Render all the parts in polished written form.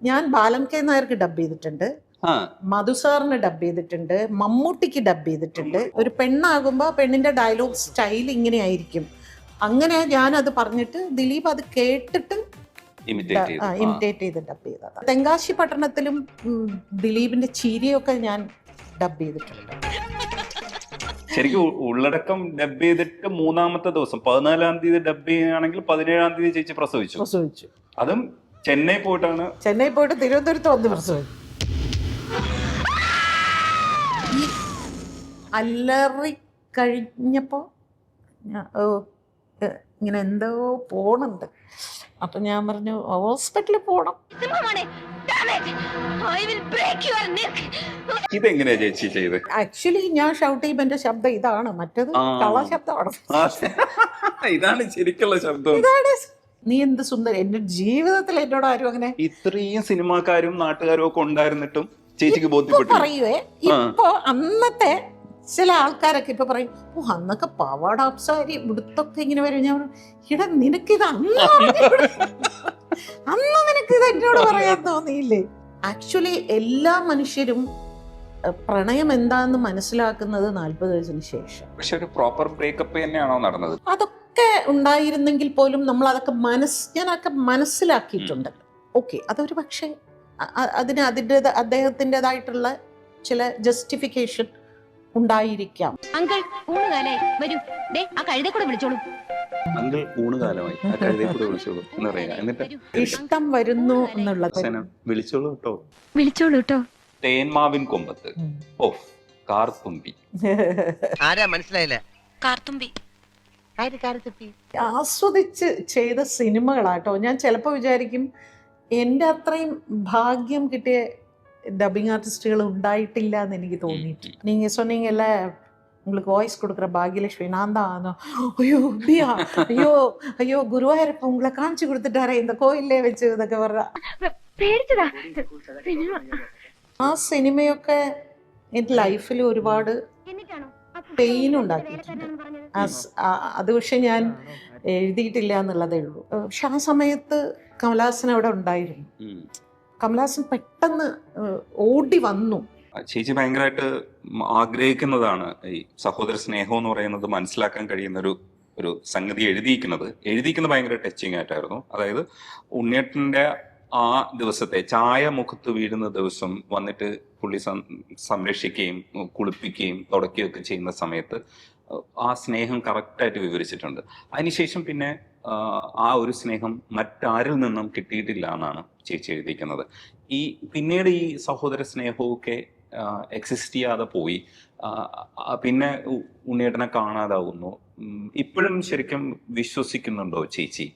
ഞാൻ ബാലൻ കെ നായർക്ക് ഡബ് ചെയ്തിട്ടുണ്ട്, മധുസാറിന് ഡബ് ചെയ്തിട്ടുണ്ട്, മമ്മൂട്ടിക്ക് ഡബ് ചെയ്തിട്ടുണ്ട്. ഒരു പെണ്ണാകുമ്പോൾ പെണ്ണിന്റെ ഡയലോഗ് സ്റ്റൈൽ ഇങ്ങനെ ആയിരിക്കും. അങ്ങനെ ഞാനത് പറഞ്ഞിട്ട് ദിലീപ് അത് കേട്ടിട്ട് ഇമിറ്റേറ്റ് ചെയ്ത് ഡബ് ചെയ്തത്. തെങ്കാശി പട്ടണത്തിലും ദിലീപിന്റെ ചിരിയൊക്കെ ഞാൻ ഡബ് ചെയ്തിട്ടുണ്ട്. ശരിക്കും ഉള്ളടക്കം ഡബ് ചെയ്തിട്ട് 3-ാമത്തെ ദിവസം 14-ാം തീയതി ഡബ് ചെയ്യുകയാണെങ്കിൽ 17-ാം തീയതി ചേച്ചി പ്രസവിച്ചു. അതും ചെന്നൈ പോയിട്ട് തിരുവനന്തപുരത്ത് വന്ന് പ്രസവിച്ചു. ഈ അല്ലറി കഴിഞ്ഞപ്പോ ഇങ്ങനെ എന്തോ പോണുണ്ട്. അപ്പൊ ഞാൻ പറഞ്ഞു ഹോസ്പിറ്റലിൽ പോണം. ഇതെങ്ങനെയാ ചേച്ചി ചെയ്ത്? ആക്ച്വലി ഞാൻ ഷൗട്ട് ചെയ്യുമ്പോൾ എന്റെ ശബ്ദം ഇതാണ്, മറ്റേത് കള ശബ്ദമാണ്. ഇതാണ് ശരിക്കുള്ള ശബ്ദം. നീ എന്ത് സുന്ദരി. എന്റെ ജീവിതത്തിൽ എന്നോട് ആരും അങ്ങനെ ഇത്രയും സിനിമാക്കാരും നാട്ടുകാരും ഒക്കെ ഉണ്ടായിരുന്നിട്ടും ചേച്ചിക്ക് ബോധ്യപ്പെട്ടു പറയുവേ. ഇപ്പൊ അന്നത്തെ ചില ആൾക്കാരൊക്കെ ഇപ്പൊ പറയും, ഓ അന്നൊക്കെ പാവാട സാരി ഇവിടുത്തൊക്കെ ഇങ്ങനെ വരും. ഞാൻ ഇടാ നിനക്കിത് അന്ന് നിനക്കിത് എന്നോട് പറയാൻ തോന്നിയില്ലേ? ആക്ച്വലി എല്ലാ മനുഷ്യരും പ്രണയം എന്താന്ന് മനസ്സിലാക്കുന്നത് 40 വയസ്സിന് ശേഷം. പക്ഷെ ഒരു പ്രോപ്പർ ബ്രേക്കപ്പ് തന്നെയാണോ നടന്നത്? അതൊക്കെ ഉണ്ടായിരുന്നെങ്കിൽ പോലും നമ്മൾ അതൊക്കെ ഞാനൊക്കെ മനസ്സിലാക്കിയിട്ടുണ്ട്. ഓക്കെ, അതൊരു പക്ഷേ അതിന് അദ്ദേഹത്തിൻ്റെതായിട്ടുള്ള ചില ജസ്റ്റിഫിക്കേഷൻ ഉണ്ടായിരിക്കാം. അങ്കിൾ ഊണുകാലായി വരൂ, ആ കഴുതേ കൂടെ വിളിച്ചോളൂ. അങ്കിൾ ഊണുകാലമായി ആ കഴുതേ കൂടെ വിളിച്ചോളൂ എന്ന് പറയാ. എന്നിട്ട് ഇഷ്ടം വരുന്നു എന്നുള്ളത് വിളിച്ചോളൂ കേട്ടോ, വിളിച്ചോളൂ കേട്ടോ. തേന്മാവിൻ കൊമ്പത്ത് ഓഫ് കാർത്തുമ്പി. ആരാ മനസ്സിലായില്ല? കാർത്തുമ്പി ആസ്വദിച്ച് ചെയ്ത സിനിമകളാട്ടോ. ഞാൻ ചിലപ്പോൾ വിചാരിക്കും എൻ്റെ അത്രയും ഭാഗ്യം കിട്ടിയ ഡബിങ് ആർട്ടിസ്റ്റുകൾ ഉണ്ടായിട്ടില്ല എന്ന് എനിക്ക് തോന്നിയിട്ട്. நீங்க சொன்னீங்கல்ல உங்களுக்கு வாய்ஸ் கொடுக்குற பாகியலட்சுமி நான் தான். ஐயோ அப்படியா, ஐயோ ஐயோ குருவாயூரப்ப உங்களை காமிச்சு கொடுத்துட்டாரே இந்த கோயிலே വെച്ച് ഇതൊക്കെ പറഞ്ഞ ആ സിനിമയൊക്കെ എൻ്റെ ലൈഫിൽ ഒരുപാട് പെയിൻ ഉണ്ടാക്കിയിട്ടുണ്ട്. അത് പക്ഷെ ഞാൻ എഴുതിയിട്ടില്ല എന്നുള്ളതേ ഉള്ളൂ. പക്ഷെ ആ സമയത്ത് കമലഹാസൻ അവിടെ ഉണ്ടായിരുന്നു. കമലഹാസൻ പെട്ടെന്ന് ഓടി വന്നു. ചേച്ചി ഭയങ്കരമായിട്ട് ആഗ്രഹിക്കുന്നതാണ് ഈ സഹോദര സ്നേഹം എന്ന് പറയുന്നത് മനസ്സിലാക്കാൻ കഴിയുന്ന ഒരു സംഗതി എഴുതിയിരിക്കുന്നത് ഭയങ്കര ടച്ചിങ് ആയിട്ടായിരുന്നു. അതായത് ഉണ്ണിയേട്ടന്റെ ആ ദിവസത്തെ ചായ മുഖത്ത് വീഴുന്ന ദിവസം വന്നിട്ട് പുള്ളി സംരക്ഷിക്കുകയും കുളിപ്പിക്കുകയും തുടക്കുകയൊക്കെ ചെയ്യുന്ന സമയത്ത് ആ സ്നേഹം കറക്റ്റായിട്ട് വിവരിച്ചിട്ടുണ്ട്. അതിനുശേഷം പിന്നെ ആ ഒരു സ്നേഹം മറ്റാരിൽ നിന്നും കിട്ടിയിട്ടില്ല എന്നാണ് ചേച്ചി എഴുതിയിരിക്കുന്നത്. പിന്നീട് ഈ സഹോദര സ്നേഹമൊക്കെ എക്സിസ്റ്റ് ചെയ്യാതെ പോയി. പിന്നെ ഉണ്ണിയേട്ടനെ കാണാതാവുന്നു. ഇപ്പോഴും ശരിക്കും വിശ്വസിക്കുന്നുണ്ടോ ചേച്ചി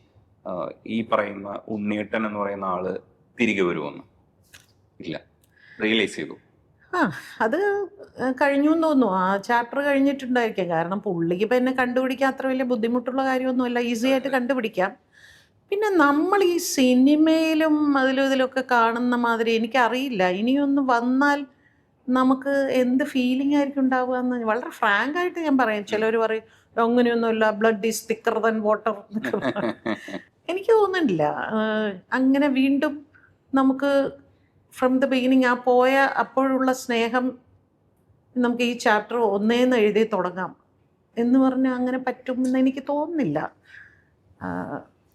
ഈ പറയുന്ന ഉണ്ണിയേട്ടൻ എന്ന് പറയുന്ന ആള് തിരികെ വരുമെന്ന്? ഇല്ല, റിയലൈസ് ചെയ്തു. അത് കഴിഞ്ഞു എന്ന് തോന്നുന്നു. ആ ചാപ്റ്റർ കഴിഞ്ഞിട്ടുണ്ടായിരിക്കാം. കാരണം പുള്ളിക്ക് ഇപ്പം എന്നെ കണ്ടുപിടിക്കാൻ അത്ര വലിയ ബുദ്ധിമുട്ടുള്ള കാര്യമൊന്നുമല്ല, ഈസി ആയിട്ട് കണ്ടുപിടിക്കാം. പിന്നെ നമ്മൾ ഈ സിനിമയിലും ഇതിലൊക്കെ കാണുന്ന മാതിരി എനിക്കറിയില്ല ഇനിയൊന്ന് വന്നാൽ നമുക്ക് എന്ത് ഫീലിംഗ് ആയിരിക്കും ഉണ്ടാവുക എന്ന് വളരെ ഫ്രാങ്ക് ആയിട്ട് ഞാൻ പറയാം. ചിലർ പറയും അങ്ങനെയൊന്നുമില്ല, blood is thicker than water എന്നൊക്കെ. എനിക്ക് തോന്നുന്നില്ല അങ്ങനെ വീണ്ടും നമുക്ക് ഫ്രം ദ ബിഗിനിങ് ആ പോയ അപ്പോഴുള്ള സ്നേഹം നമുക്ക് ഈ ചാപ്റ്റർ ഒന്നേന്ന് എഴുതി തുടങ്ങാം എന്ന് പറഞ്ഞാൽ അങ്ങനെ പറ്റുമെന്ന് എനിക്ക് തോന്നുന്നില്ല.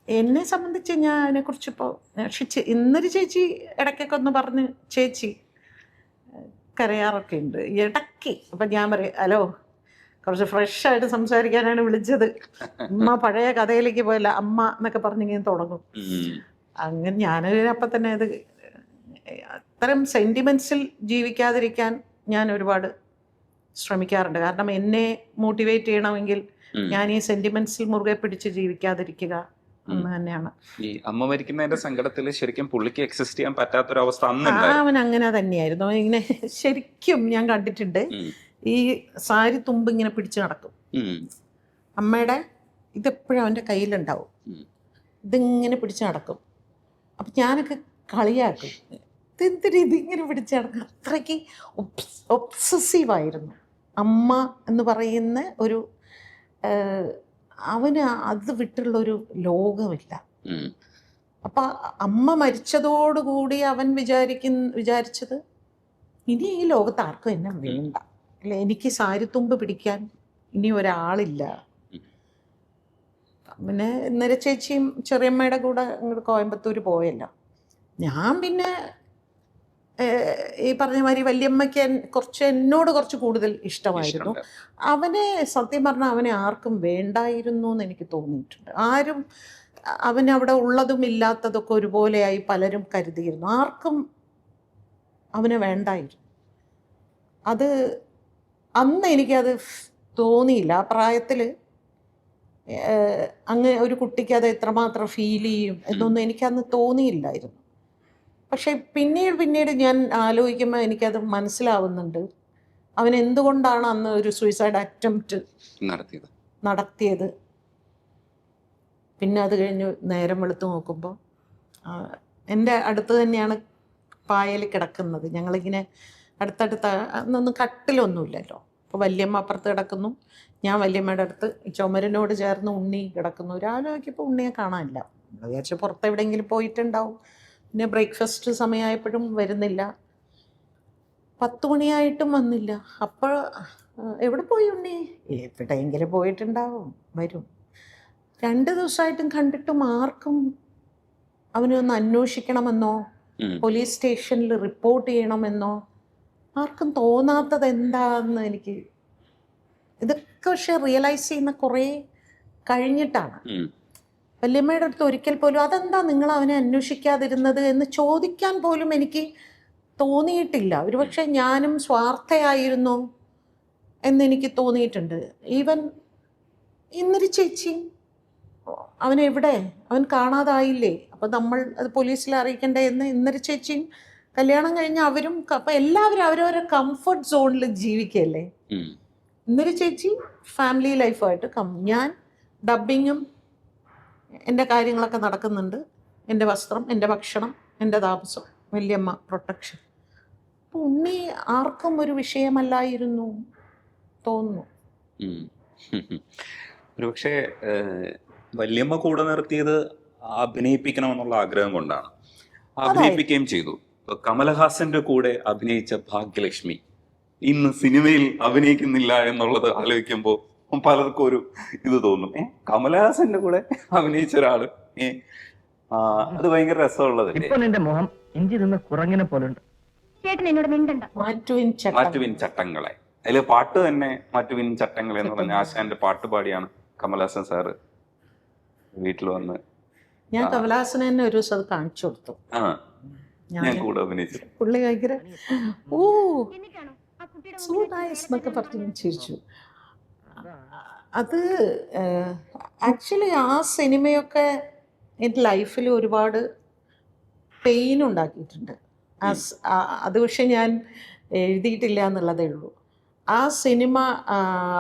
എന്നെ സംബന്ധിച്ച് ഞാൻ അതിനെക്കുറിച്ച് ഇപ്പോൾ ഇന്നൊരു ചേച്ചി ഇടയ്ക്കൊക്കെ ഒന്ന് പറഞ്ഞ് ചേച്ചി കരയാറൊക്കെ ഉണ്ട് ഇടയ്ക്ക്. അപ്പം ഞാൻ പറയും ഹലോ, കുറച്ച് ഫ്രഷായിട്ട് സംസാരിക്കാനാണ് വിളിച്ചത്, അമ്മ പഴയ കഥയിലേക്ക് പോയല്ല അമ്മ എന്നൊക്കെ പറഞ്ഞിങ്ങനെ തുടങ്ങും. അങ്ങനെ ഞാൻ അപ്പം തന്നെ അത് അത്തരം സെൻറ്റിമെൻറ്റ്സിൽ ജീവിക്കാതിരിക്കാൻ ഞാൻ ഒരുപാട് ശ്രമിക്കാറുണ്ട്. കാരണം എന്നെ മോട്ടിവേറ്റ് ചെയ്യണമെങ്കിൽ ഞാൻ ഈ സെൻറ്റിമെൻറ്റ്സിൽ മുറുകെ പിടിച്ച് ജീവിക്കാതിരിക്കുക എന്ന് തന്നെയാണ്. ഈ അമ്മ മരിക്കുന്നതിന്റെ സങ്കടത്തിൽ ശരിക്കും പുള്ളിക്ക് എക്സിസ്റ്റ് ചെയ്യാൻ പറ്റാത്തൊരവസ്ഥ അവൻ അങ്ങനെ തന്നെയായിരുന്നു. ഇങ്ങനെ ശരിക്കും ഞാൻ കണ്ടിട്ടുണ്ട്, ഈ സാരി തുമ്പ് ഇങ്ങനെ പിടിച്ചു നടക്കും. അമ്മയുടെ ഇതെപ്പോഴും അവൻ്റെ കയ്യിലുണ്ടാവും, ഇതിങ്ങനെ പിടിച്ചു നടക്കും. അപ്പം ഞാനൊക്കെ കളിയാക്കും, ഇതെന്തിനും ഇതിങ്ങനെ പിടിച്ചു നടക്കും. അത്രയ്ക്ക് ഒബ്സസീവായിരുന്നു അമ്മ എന്ന് പറയുന്ന ഒരു അവന് അത് വിട്ടുള്ളൊരു ലോകമില്ല. അപ്പം അമ്മ മരിച്ചതോടുകൂടി അവൻ വിചാരിച്ചത് ഇനി ഈ ലോകത്ത് ആർക്കും എന്നെ വേണ്ട, അല്ലെ, എനിക്ക് സാരിത്തുമ്പ് പിടിക്കാൻ ഇനി ഒരാളില്ല. പിന്നെ ഇന്നലെ ചേച്ചിയും ചെറിയമ്മയുടെ കൂടെ അങ്ങോട്ട് കോയമ്പത്തൂർ പോയല്ലോ. ഞാൻ പിന്നെ ഈ പറഞ്ഞ മാതിരി വല്യമ്മയ്ക്ക് എന്നോട് കുറച്ച് കൂടുതൽ ഇഷ്ടമായിരുന്നു. അവനെ സത്യം പറഞ്ഞാൽ അവനെ ആർക്കും വേണ്ടായിരുന്നു എന്ന് എനിക്ക് തോന്നിയിട്ടുണ്ട്. ആരും അവനവിടെ ഉള്ളതും ഇല്ലാത്തതൊക്കെ ഒരുപോലെയായി പലരും കരുതിയിരുന്നു. ആർക്കും അവനെ വേണ്ടായിരുന്നു. അത് അന്ന് എനിക്കത് തോന്നിയില്ല. ആ പ്രായത്തിൽ അങ്ങനെ ഒരു കുട്ടിക്ക് അത് എത്രമാത്രം ഫീൽ ചെയ്യും എന്നൊന്നും എനിക്കന്ന് തോന്നിയില്ലായിരുന്നു. പക്ഷെ പിന്നീട് ഞാൻ ആലോചിക്കുമ്പോൾ എനിക്കത് മനസ്സിലാവുന്നുണ്ട്, അവൻ എന്തുകൊണ്ടാണ് അന്ന് ഒരു സൂയിസൈഡ് അറ്റംപ്റ്റ് നടത്തിയത്. പിന്നെ അത് കഴിഞ്ഞ് നേരം വെളുത്ത് നോക്കുമ്പോൾ എൻ്റെ അടുത്ത് തന്നെയാണ് പായൽ കിടക്കുന്നത്. ഞങ്ങളിങ്ങനെ അടുത്തടുത്ത അന്നൊന്നും കട്ടിലൊന്നുമില്ലല്ലോ. അപ്പോൾ വല്യമ്മ അപ്പുറത്ത് കിടക്കുന്നു, ഞാൻ വല്യമ്മയുടെ അടുത്ത് ചുമരിനോട് ചേർന്ന് ഉണ്ണി കിടക്കുന്നു. രാവിലെ നോക്കിയപ്പോൾ ഉണ്ണിയെ കാണാനില്ല. വിചാരിച്ച് പുറത്ത് എവിടെയെങ്കിലും പോയിട്ടുണ്ടാവും. പിന്നെ ബ്രേക്ക്ഫാസ്റ്റ് സമയമായപ്പോഴും വരുന്നില്ല. 10 മണിയായിട്ടും വന്നില്ല. അപ്പോൾ എവിടെ പോയി ഉണ്ണി? എവിടെയെങ്കിലും പോയിട്ടുണ്ടാവും, വരും. 2 ദിവസമായിട്ടും കണ്ടിട്ടും ആർക്കും അവനെ ഒന്ന് അന്വേഷിക്കണമെന്നോ പോലീസ് സ്റ്റേഷനിൽ റിപ്പോർട്ട് ചെയ്യണമെന്നോ ആർക്കും തോന്നാത്തത് എന്താന്ന് എനിക്ക് ഇതൊക്കെ പക്ഷെ റിയലൈസ് ചെയ്യുന്ന കുറേ കഴിഞ്ഞിട്ടാണ്. വല്യമ്മയുടെ അടുത്ത് ഒരിക്കൽ പോലും അതെന്താ നിങ്ങൾ അവനെ അന്വേഷിക്കാതിരുന്നത് എന്ന് ചോദിക്കാൻ പോലും എനിക്ക് തോന്നിയിട്ടില്ല. ഒരുപക്ഷെ ഞാനും സ്വാർത്ഥയായിരുന്നു എന്നെനിക്ക് തോന്നിയിട്ടുണ്ട്. ഈവൻ ഇന്നൊരു ചേച്ചി അവനെവിടെ, അവൻ കാണാതായില്ലേ, അപ്പം നമ്മൾ അത് പോലീസിൽ അറിയിക്കണ്ടേ എന്ന് ഇന്നൊരു ചേച്ചിയും കല്യാണം കഴിഞ്ഞ് അവരും അപ്പം എല്ലാവരും അവരവരുടെ കംഫർട്ട് സോണിൽ ജീവിക്കല്ലേ. ഇന്നൊരു ചേച്ചി ഫാമിലി ലൈഫായിട്ട് ഞാൻ ഡബ്ബിങ്ങും എൻ്റെ കാര്യങ്ങളൊക്കെ നടക്കുന്നുണ്ട്. എൻ്റെ വസ്ത്രം, എൻ്റെ ഭക്ഷണം, എൻ്റെ താമസം, വല്യമ്മ പ്രൊട്ടക്ഷൻ. അപ്പം ഉണ്ണി ആർക്കും ഒരു വിഷയമല്ലായിരുന്നു തോന്നുന്നു. ഒരുപക്ഷെ വല്യമ്മ കൂടെ നിർത്തിയത് അഭിനയിപ്പിക്കണമെന്നുള്ള ആഗ്രഹം കൊണ്ടാണ്. അഭിനയിപ്പിക്കുകയും ചെയ്തു. കമലഹാസന്റെ കൂടെ അഭിനയിച്ച ഭാഗ്യലക്ഷ്മി ഇന്ന് സിനിമയിൽ അഭിനയിക്കുന്നില്ല എന്നുള്ളത് ആലോചിക്കുമ്പോൾ പലർക്കും ഒരു ഇത് തോന്നും. കമലഹാസന്റെ കൂടെ അഭിനയിച്ച ഒരാള് അത് ഭയങ്കര രസമുള്ളതല്ലേ. നിന്റെ മുഖം ഇഞ്ചി നിന്ന് കുറങ്ങനെ പോലുണ്ട്. മാറ്റുവിൻ ചട്ടങ്ങളെ, അതില് പാട്ട് തന്നെ മാറ്റുവിൻ ചട്ടങ്ങളെ എന്ന് പറഞ്ഞ ആശാന്റെ പാട്ട് പാടിയാണ് കമലഹാസൻ സാറ് വീട്ടിൽ വന്ന്. ഞാൻ കമലഹാസനെ തന്നെ ഒരു ദിവസം അത് കാണിച്ചു കൊടുത്തു. ഞാൻ കൂടെ അഭിനയിച്ചു. പുള്ളി ഭയങ്കര സോ നൈസ് എന്നൊക്കെ പറഞ്ഞ് ചിരിച്ചു. അത് ആക്ച്വലി ആ സിനിമയൊക്കെ എൻ്റെ ലൈഫിൽ ഒരുപാട് പെയിൻ ഉണ്ടാക്കിയിട്ടുണ്ട്. അത് പക്ഷെ ഞാൻ എഴുതിയിട്ടില്ല എന്നുള്ളതേ ഉള്ളൂ. ആ സിനിമ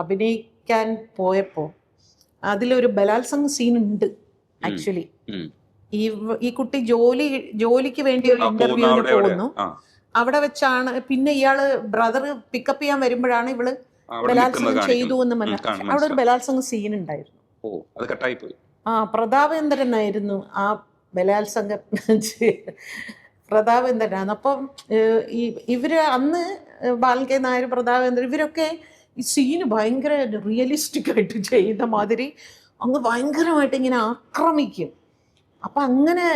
അഭിനയിക്കാൻ പോയപ്പോൾ അതിലൊരു ബലാത്സംഗ സീൻ ഉണ്ട് ആക്ച്വലി. ഈ കുട്ടി ജോലിക്ക് വേണ്ടി ഒരു ഇന്റർവ്യൂവിന് പോകുന്നു. അവിടെ വെച്ചാണ് പിന്നെ ഇയാള് ബ്രദർ പിക്കപ്പ് ചെയ്യാൻ വരുമ്പോഴാണ് ഇവള് ബലാത്സംഗം ചെയ്തു എന്ന് മനസ്സിലാക്കി. അവിടെ ഒരു ബലാത്സംഗ സീൻ ഉണ്ടായിരുന്നു. പ്രതാപേന്ദ്രനായിരുന്നു ആ ബലാത്സംഗം പ്രതാപേന്ദ്രനാണ്. അപ്പം ഇവര് അന്ന് ബാലകെ നായർ, പ്രതാപേന്ദ്രൻ ഇവരൊക്കെ ഈ സീന് ഭയങ്കര റിയലിസ്റ്റിക് ആയിട്ട് ചെയ്യുന്ന മാതിരി അങ്ങ് ഭയങ്കരമായിട്ട് ഇങ്ങനെ ആക്രമിക്കും. അപ്പം അങ്ങനെ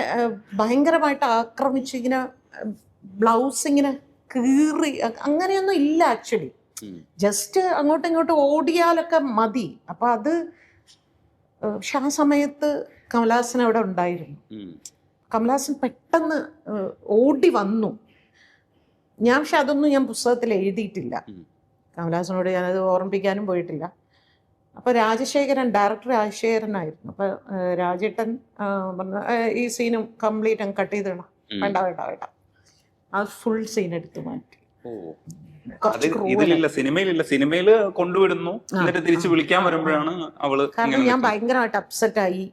ഭയങ്കരമായിട്ട് ആക്രമിച്ച് ഇങ്ങനെ ബ്ലൗസ് ഇങ്ങനെ കീറി അങ്ങനെയൊന്നും ഇല്ല ആക്ച്വലി. ജസ്റ്റ് അങ്ങോട്ടും ഇങ്ങോട്ടും ഓടിയാലൊക്കെ മതി. അപ്പം അത് പക്ഷെ ആ സമയത്ത് കമലഹാസൻ അവിടെ ഉണ്ടായിരുന്നു. കമലഹാസൻ പെട്ടെന്ന് ഓടി വന്നു. പക്ഷെ അതൊന്നും ഞാൻ പുസ്തകത്തിൽ എഴുതിയിട്ടില്ല. കമലഹാസനോട് ഞാനത് ഓർമ്മിപ്പിക്കാനും പോയിട്ടില്ല. അപ്പോൾ ഡയറക്ടർ രാജശേഖരനായിരുന്നു. അപ്പോൾ രാജേട്ടൻ പറഞ്ഞു ഈ സീനും കംപ്ലീറ്റ് അങ്ങ് കട്ട് ചെയ്ത് വേണം, വേണ്ട ആ ഫുൾ സീൻ എടുത്തു മാറ്റി. സിനിമയില് കൊണ്ടുവിടുന്നു, എന്നിട്ട് തിരിച്ചു വിളിക്കാൻ വരുമ്പോഴാണ് അവള്. കാരണം ഞാൻ ഭയങ്കരമായിട്ട് അപ്സെറ്റ് ആയി.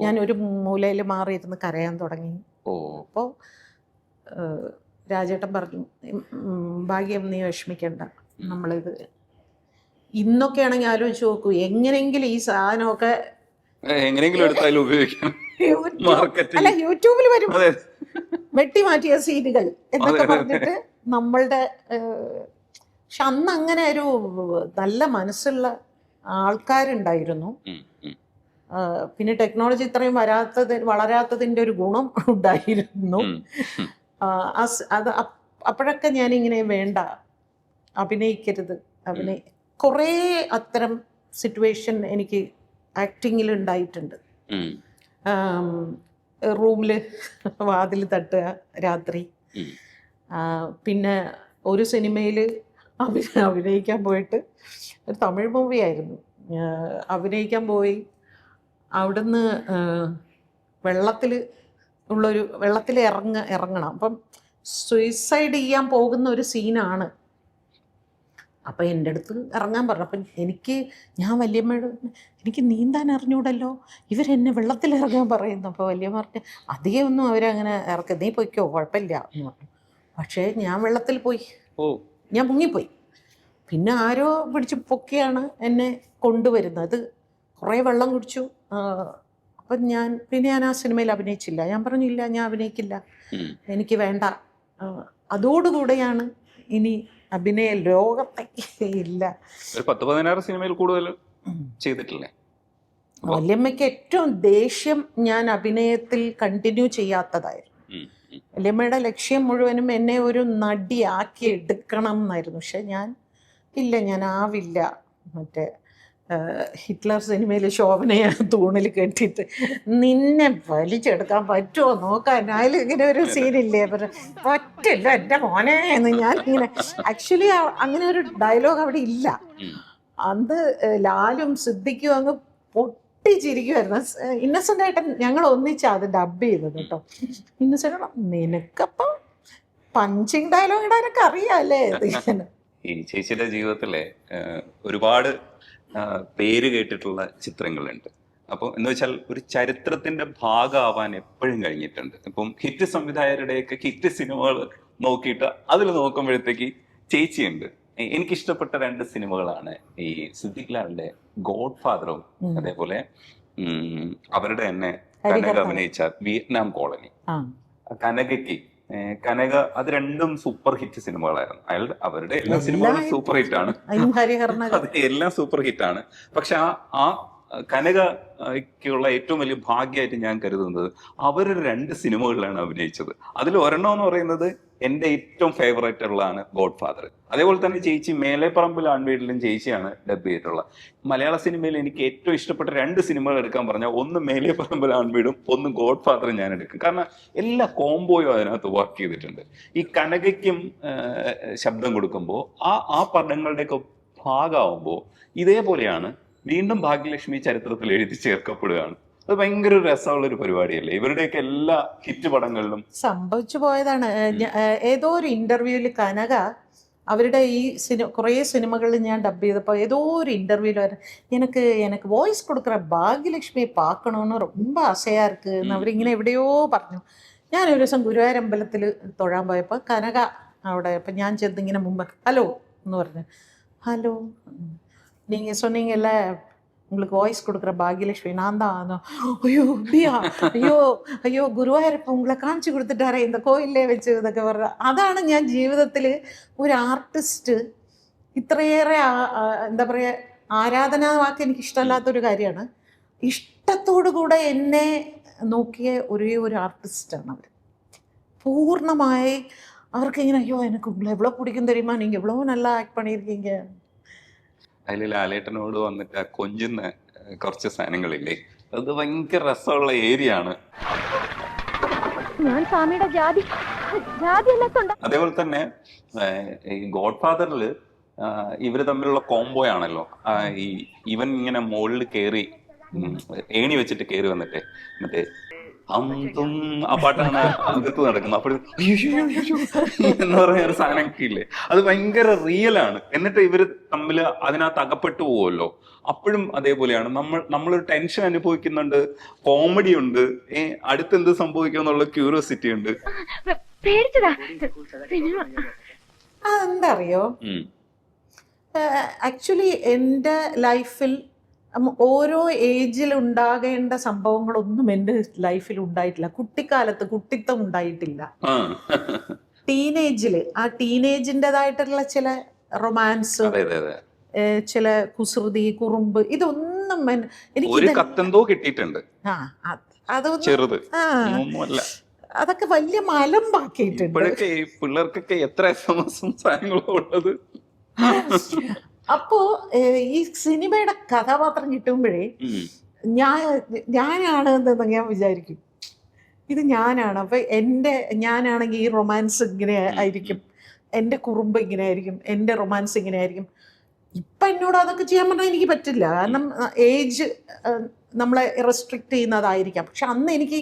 ഞാൻ ഒരു മൂലയിൽ മാറിയിരുന്ന് കരയാൻ തുടങ്ങി. അപ്പോൾ രാജേട്ടൻ പറഞ്ഞു, ഭാഗ്യം നീ വിഷമിക്കണ്ട, നമ്മളിത് ഇന്നൊക്കെ ആണെങ്കിൽ ആലോചിച്ച് നോക്കൂ, എങ്ങനെയെങ്കിലും ഈ സാധനമൊക്കെ എങ്ങനെയെങ്കിലും എടുത്താലും ഉപയോഗിക്കണം. Marketing. അല്ല, യൂട്യൂബിൽ വരും അതെ വെട്ടി മാറ്റിയ സീനുകൾ എന്നൊക്കെ അതെ, അതെ. പറഞ്ഞിട്ട് നമ്മളുടെ പക്ഷെ അന്ന് അങ്ങനെ ഒരു നല്ല മനസ്സുള്ള ആൾക്കാരുണ്ടായിരുന്നു. ഉം, ഉം. പിന്നെ ടെക്നോളജി ഇത്രയും വളരാത്തതിൻ്റെ ഒരു ഗുണം ഉണ്ടായിരുന്നു. ഉം, ഉം. അത് അപ്പോഴൊക്കെ ഞാനിങ്ങനെ വേണ്ട, അഭിനയിക്കരുത്, കുറേ അത്തരം സിറ്റുവേഷൻ എനിക്ക് ആക്ടിങ്ങിൽ ഉണ്ടായിട്ടുണ്ട്. ഉം, റൂമിൽ വാതിൽ തട്ടുക രാത്രി. ഉം. പിന്നെ ഒരു സിനിമയിൽ അഭിനയിക്കാൻ പോയിട്ട്, ഒരു തമിഴ് മൂവിയായിരുന്നു, അഭിനയിക്കാൻ പോയി. അവിടുന്ന് വെള്ളത്തിൽ ഇറങ്ങണം. അപ്പം സൂയിസൈഡ് ചെയ്യാൻ പോകുന്ന ഒരു സീനാണ്. അപ്പം എൻ്റെ അടുത്ത് ഇറങ്ങാൻ പറഞ്ഞു. അപ്പം ഞാൻ വല്യമ്മയോട്, എനിക്ക് നീന്താൻ അറിഞ്ഞൂടല്ലോ, ഇവരെന്നെ വെള്ളത്തിൽ ഇറങ്ങാൻ പറയുന്നു. അപ്പോൾ വല്യമ്മ പറഞ്ഞു, അധികം ഒന്നും അവരങ്ങനെ ഇറക്കുക, നീ പൊയ്ക്കോ, കുഴപ്പമില്ല എന്ന് പറഞ്ഞു. പക്ഷേ ഞാൻ വെള്ളത്തിൽ പോയി, ഞാൻ മുങ്ങിപ്പോയി. പിന്നെ ആരോ പിടിച്ച് പൊക്കിയാണ് എന്നെ കൊണ്ടുവരുന്നത്. കുറേ വെള്ളം കുടിച്ചു. അപ്പം ഞാൻ ആ സിനിമയിൽ അഭിനയിച്ചില്ല. ഞാൻ പറഞ്ഞില്ല, ഞാൻ അഭിനയിക്കില്ല, എനിക്ക് വേണ്ട. അതോടുകൂടെയാണ് ഇനി അഭിനയ ലോകത്തേക്ക് ഇല്ല. ഒരു 10-16 സിനിമയിൽ കൂടുതൽ ചെയ്തിട്ടില്ലേ? വല്യമ്മയ്ക്ക് ഏറ്റവും ദേഷ്യം ഞാൻ അഭിനയത്തിൽ കണ്ടിന്യൂ ചെയ്യാത്തതായിരുന്നു. വല്യമ്മയുടെ ലക്ഷ്യം മുഴുവനും എന്നെ ഒരു നടിയാക്കി എടുക്കണം എന്നായിരുന്നു. പക്ഷെ ഞാൻ ആവില്ല. മറ്റേ ഹിറ്റ്ലർ സിനിമയിൽ ശോഭനയെ തൂണിൽ കെട്ടിയിട്ട് നിന്നെ വലിച്ചെടുക്കാൻ പറ്റുമോ നോക്കാൻ, അതിലിങ്ങനെ ഒരു സീനില്ലേ, പറ്റില്ല എൻ്റെ മോനെ എന്ന് ഞാനിങ്ങനെ. ആക്ച്വലി അങ്ങനെ ഒരു ഡയലോഗ് അവിടെ ഇല്ല. അന്ന് ലാലും സിദ്ദിഖും അങ്ങ് പൊട്ടിച്ചിരിക്കുമായിരുന്നു. ഇന്നസെൻ്റ് ആയിട്ട് ഞങ്ങൾ ഒന്നിച്ചാ അത് ഡബ് ചെയ്തത് കേട്ടോ. ഇന്നസെൻ്റ്, നിനക്കപ്പം പഞ്ചിങ് ഡയലോഗ് ഇടാനൊക്കെ അറിയാമല്ലേ? ഈ ചേച്ചിയുടെ ജീവിതത്തിലെ ഒരുപാട് പേര് കേട്ടിട്ടുള്ള ചിത്രങ്ങളുണ്ട്. അപ്പോൾ എന്ന് വെച്ചാൽ ഒരു ചരിത്രത്തിന്റെ ഭാഗമാവാൻ എപ്പോഴും കഴിഞ്ഞിട്ടുണ്ട്. ഇപ്പം ഹിറ്റ് സംവിധായകരുടെയൊക്കെ ഹിറ്റ് സിനിമകൾ നോക്കിയിട്ട് അതിൽ നോക്കുമ്പോഴത്തേക്ക് ചേച്ചിയുണ്ട്. എനിക്കിഷ്ടപ്പെട്ട 2 സിനിമകളാണ് ഈ സിദ്ദിഖ് ലാലിന്റെ ഗോഡ് ഫാദറും അതേപോലെ അവരുടെ തന്നെ കനക അഭിനയിച്ച വിയറ്റ്നാം കോളനി. കനക അത് 2ഉം സൂപ്പർ ഹിറ്റ് സിനിമകളായിരുന്നു. അവരുടെ എല്ലാ സിനിമകളും സൂപ്പർ ഹിറ്റ് ആണ്, എല്ലാം സൂപ്പർ ഹിറ്റ് ആണ്. പക്ഷെ ആ കനകയ്ക്കുള്ള ഏറ്റവും വലിയ ഭാഗ്യമായിട്ട് ഞാൻ കരുതുന്നത് അവർ 2 സിനിമകളിലാണ് അഭിനയിച്ചത്. അതിൽ ഒരെണ്ണം എന്ന് പറയുന്നത് എൻ്റെ ഏറ്റവും ഫേവറേറ്റ് ഉള്ളതാണ് ഗോഡ് ഫാദർ. അതേപോലെ തന്നെ ചേച്ചി മേലെപ്പറമ്പിൽ ആൺവീട്ടിലും ചേച്ചിയാണ് ഡബ് ചെയ്തിട്ടുള്ളത്. മലയാള സിനിമയിൽ എനിക്ക് ഏറ്റവും ഇഷ്ടപ്പെട്ട 2 സിനിമകൾ എടുക്കാൻ പറഞ്ഞാൽ ഒന്ന് മേലെപ്പറമ്പിൽ ആൺവീടും ഒന്ന് ഗോഡ് ഫാദറും ഞാൻ എടുക്കും. കാരണം എല്ലാ കോംബോയും അതിനകത്ത് വർക്ക് ചെയ്തിട്ടുണ്ട്. ഈ കനകയ്ക്കും ശബ്ദം കൊടുക്കുമ്പോൾ ആ പടങ്ങളുടെയൊക്കെ ഭാഗമാകുമ്പോൾ ഇതേപോലെയാണ് വീണ്ടും ഭാഗ്യലക്ഷ്മി ചരിത്രത്തിൽ എഴുതി ചേർക്കപ്പെടുകയാണ്. അത് ഭയങ്കര രസമുള്ള ഒരു പരിപാടിയല്ലേ? ഇവരുടെയൊക്കെ എല്ലാ ഹിറ്റ് പടങ്ങളിലും സംഭവിച്ചു പോയതാണ്. ഏതോ ഒരു ഇന്റർവ്യൂവിൽ കനക അവരുടെ ഈ കുറേ സിനിമകളിൽ ഞാൻ ഡബ് ചെയ്തപ്പോൾ ഏതോ ഒരു ഇന്റർവ്യൂവിൽ എനിക്ക് വോയിസ് കൊടുക്കുന്ന ഭാഗ്യലക്ഷ്മിയെ പാക്കണമെന്ന് ரொம்ப ആശയാ ഇருக்கு എന്ന് അവരിങ്ങനെ എവിടെയോ പറഞ്ഞു. ഞാനൊരു ദിവസം ഗുരുവായൂരമ്പലത്തിൽ തൊഴാൻ പോയപ്പോൾ കനക അവിടെ, അപ്പം ഞാൻ ചെന്നിങ്ങനെ മുമ്പ് ഹലോ എന്ന് പറഞ്ഞു. ഹലോ, நீங்கள் சொன்னீங்கல்ல உங்களுக்கு வாய்ஸ் கொடுக்குற பாக்யலட்சுமி நான் தான். ஐயோ அப்படியா, ஐயோ ഗുരുവായൂരപ്പ ഉങ്ങളെ കാണിച്ചു കൊടുത്തിട്ടാറേ இந்த കോയിലേ വെച്ച് ഇതൊക്കെ പറഞ്ഞ. അതാണ് ഞാൻ ജീവിതത്തിൽ ഒരു ആർട്ടിസ്റ്റ് ഇത്രയേറെ എന്താ പറയുക, ആരാധനാ വാക്ക് എനിക്ക് ഇഷ്ടമല്ലാത്തൊരു കാര്യമാണ്. ഇഷ്ടത്തോടു കൂടെ എന്നെ നോക്കിയ ഒരേ ഒരു ആർട്ടിസ്റ്റാണ് അവർ. പൂർണ്ണമായി അവർക്ക് ഇങ്ങനെ, അയ്യോ എനിക്ക് ഉങ്ങളെ എவ்வளோ பிடிக்கும் தெரியுமா, நீங்கள் எவ்வளோ நல்லா ஆக்ட் பண்ணியிருக்கீங்க. അതിൽ ലാലേട്ടനോട് വന്നിട്ട് കൊഞ്ചുന്ന കുറച്ച് സാധനങ്ങളില്ലേ, അത് ഭയങ്കര രസമുള്ള ഏരിയ ആണ്. അതേപോലെ തന്നെ ഈ ഗോഡ് ഫാദറിൽ ഇവര് തമ്മിലുള്ള കോംബോ ആണല്ലോ. ഇവൻ ഇങ്ങനെ മുകളിൽ കയറി ഏണി വെച്ചിട്ട് കയറി വന്നിട്ട് മറ്റേ അന്തും ആ പാട്ടാണ് അകത്ത് നടക്കുന്നത്. അപ്പോൾ എന്ന് പറയുന്ന ഒരു സാധനമൊക്കെ ഇല്ലേ, അത് ഭയങ്കര റിയൽ ആണ്. എന്നിട്ട് ഇവര് തമ്മിൽ അതിനകത്ത് അകപ്പെട്ടു പോവുമല്ലോ. അപ്പോഴും അതേപോലെയാണ്. നമ്മളൊരു ടെൻഷൻ അനുഭവിക്കുന്നുണ്ട്, കോമഡി ഉണ്ട്, അടുത്തെന്ത് സംഭവിക്കും എന്നുള്ള ക്യൂരിയോസിറ്റി ഉണ്ട്. എന്താ അറിയോ, ആക്ച്വലി എൻ്റെ ലൈഫിൽ ഓരോ ഏജിൽ ഉണ്ടാകേണ്ട സംഭവങ്ങളൊന്നും എൻ്റെ ലൈഫിൽ ഉണ്ടായിട്ടില്ല. കുട്ടിക്കാലത്ത് കുട്ടിത്തം ഉണ്ടായിട്ടില്ല. ആ. ടീനേജിൽ ആ ടീനേജിൻ്റെതായിട്ടുള്ള ചില റൊമാൻസ്, അതെ അതെ അതെ. ചില കുസൃതി, കുറുമ്പ്, ഇതൊന്നും എനിക്ക് ഒരു കത്തെന്തോ കിട്ടിയിട്ടുണ്ട്, അതൊന്നും ചെറുത് ആ ഒന്നുമല്ല. അതൊക്കെ വലിയ മലമ്പാക്കിയിട്ടുണ്ട്. ഇപ്പോഴൊക്കെ ഈ പിള്ളേർക്കൊക്കെ എത്ര SMS സാധനങ്ങളോ ഉള്ളത്. അപ്പോ ഈ സിനിമയുടെ കഥാപാത്രം കിട്ടുമ്പോഴേ ഞാനാണ് എന്ന് ഞാൻ വിചാരിക്കും, ഇത് ഞാനാണ്. അപ്പൊ ഞാനാണെങ്കിൽ ഈ റൊമാൻസ് ഇങ്ങനെ ആയിരിക്കും, എൻ്റെ കുറുമ്പ് ഇങ്ങനെ ആയിരിക്കും, എൻ്റെ റൊമാൻസ് ഇങ്ങനെ ആയിരിക്കും. ഇപ്പം എന്നോട് അതൊക്കെ ചെയ്യാൻ പറഞ്ഞാൽ എനിക്ക് പറ്റില്ല, കാരണം ഏജ് നമ്മളെ റെസ്ട്രിക്റ്റ് ചെയ്യുന്നതായിരിക്കാം. പക്ഷെ അന്ന് എനിക്ക്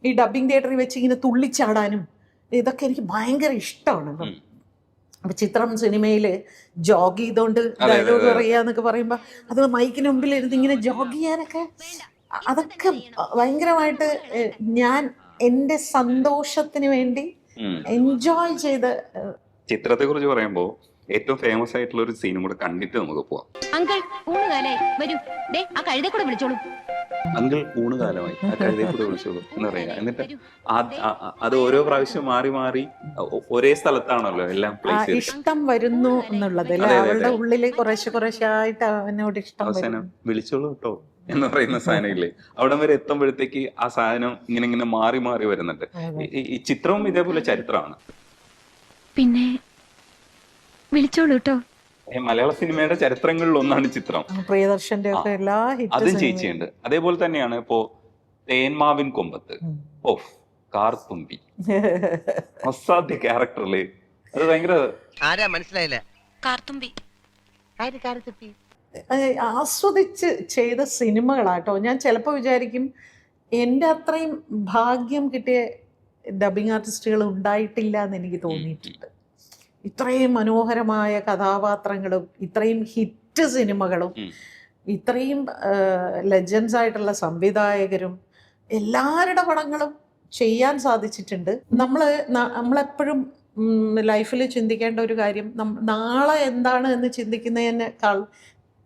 ഈ ഡബ്ബിംഗ് തിയേറ്ററിൽ വെച്ച് ഇങ്ങനെ തുള്ളിച്ചാടാനും ഇതൊക്കെ എനിക്ക് ഭയങ്കര ഇഷ്ടമാണ്. അപ്പൊ ചിത്രം സിനിമയിൽ ജോഗ് ചെയ്തോണ്ട് ഡയലോഗ് പറയാന്നൊക്കെ പറയുമ്പോൾ അത് മൈക്കിന് മുമ്പിൽ ഇരുന്ന് ഇങ്ങനെ ജോഗ് ചെയ്യാനൊക്കെ, അതൊക്കെ ഭയങ്കരമായിട്ട് ഞാൻ എൻ്റെ സന്തോഷത്തിന് വേണ്ടി എൻജോയ് ചെയ്ത. ചിത്രത്തെ കുറിച്ച് പറയുമ്പോൾ ഏറ്റവും ഫേമസ് ആയിട്ടുള്ള ഒരു സീനും കൂടെ കണ്ടിട്ട് നമുക്ക് പോവാം. അങ്കിൾ ഊണുകാലായി വരൂ, ദേ ആ കഴുതേ കൂടെ വിളിച്ചോളൂ. അങ്കിൾ ഊണുകാലമായി ആ കഴുതയെ കൂടെ വിളിച്ചോളൂ എന്ന് പറയാ. എന്നിട്ട് അത് ഓരോ പ്രാവശ്യം മാറി മാറി ഒരേ സ്ഥലത്താണല്ലോ എല്ലാം പ്ലേസ് ചെയ്ത്. ഇഷ്ടം വരുന്നു എന്നുള്ളത് അവളുടെ ഉള്ളില് കുറേശ്ശെ ആയിട്ട് അവനോട് ഇഷ്ടം അവസാനം വിളിച്ചോളൂ കേട്ടോ എന്ന് പറയുന്ന സാധനമില്ലേ, അവിടം വരെ എത്തുമ്പോഴത്തേക്ക് ആ സാധനം ഇങ്ങനെ ഇങ്ങനെ മാറി മാറി വരുന്നുണ്ട്. ഈ ചിത്രവും ഇതേപോലെ ചരിത്രമാണ്. പിന്നെ വിളിച്ചോളൂ കേട്ടോ. മലയാള സിനിമയുടെ ചരിത്രങ്ങളിൽ ഒന്നാണ് ചിത്രം. പ്രിയദർശന്റെ ഒക്കെ എല്ലാ അതും ചേച്ചിയുണ്ട്. അതേപോലെ തന്നെയാണ് ഇപ്പോ തേന്മാവിൻ കൊമ്പത്ത്, ഓഫ് കാർത്തുമ്പി, അസാധ്യ ക്യാരക്ടറില് അത് ഭയങ്കര ആരാ മനസ്സിലായില്ല. കാർത്തുമ്പി ആസ്വദിച്ച് ചെയ്ത സിനിമകളാട്ടോ. ഞാൻ ചിലപ്പോൾ വിചാരിക്കും എൻ്റെ അത്രയും ഭാഗ്യം കിട്ടിയ ഡബിങ് ആർട്ടിസ്റ്റുകൾ ഉണ്ടായിട്ടില്ല എന്ന് എനിക്ക് തോന്നിയിട്ടുണ്ട്. ഇത്രയും മനോഹരമായ കഥാപാത്രങ്ങളും ഇത്രയും ഹിറ്റ് സിനിമകളും ഇത്രയും ലെജൻസ് ആയിട്ടുള്ള സംവിധായകരും എല്ലാവരുടെ പടങ്ങളും ചെയ്യാൻ സാധിച്ചിട്ടുണ്ട്. നമ്മളെപ്പോഴും ലൈഫിൽ ചിന്തിക്കേണ്ട ഒരു കാര്യം, നാളെ എന്താണ് എന്ന് ചിന്തിക്കുന്നതിനേക്കാൾ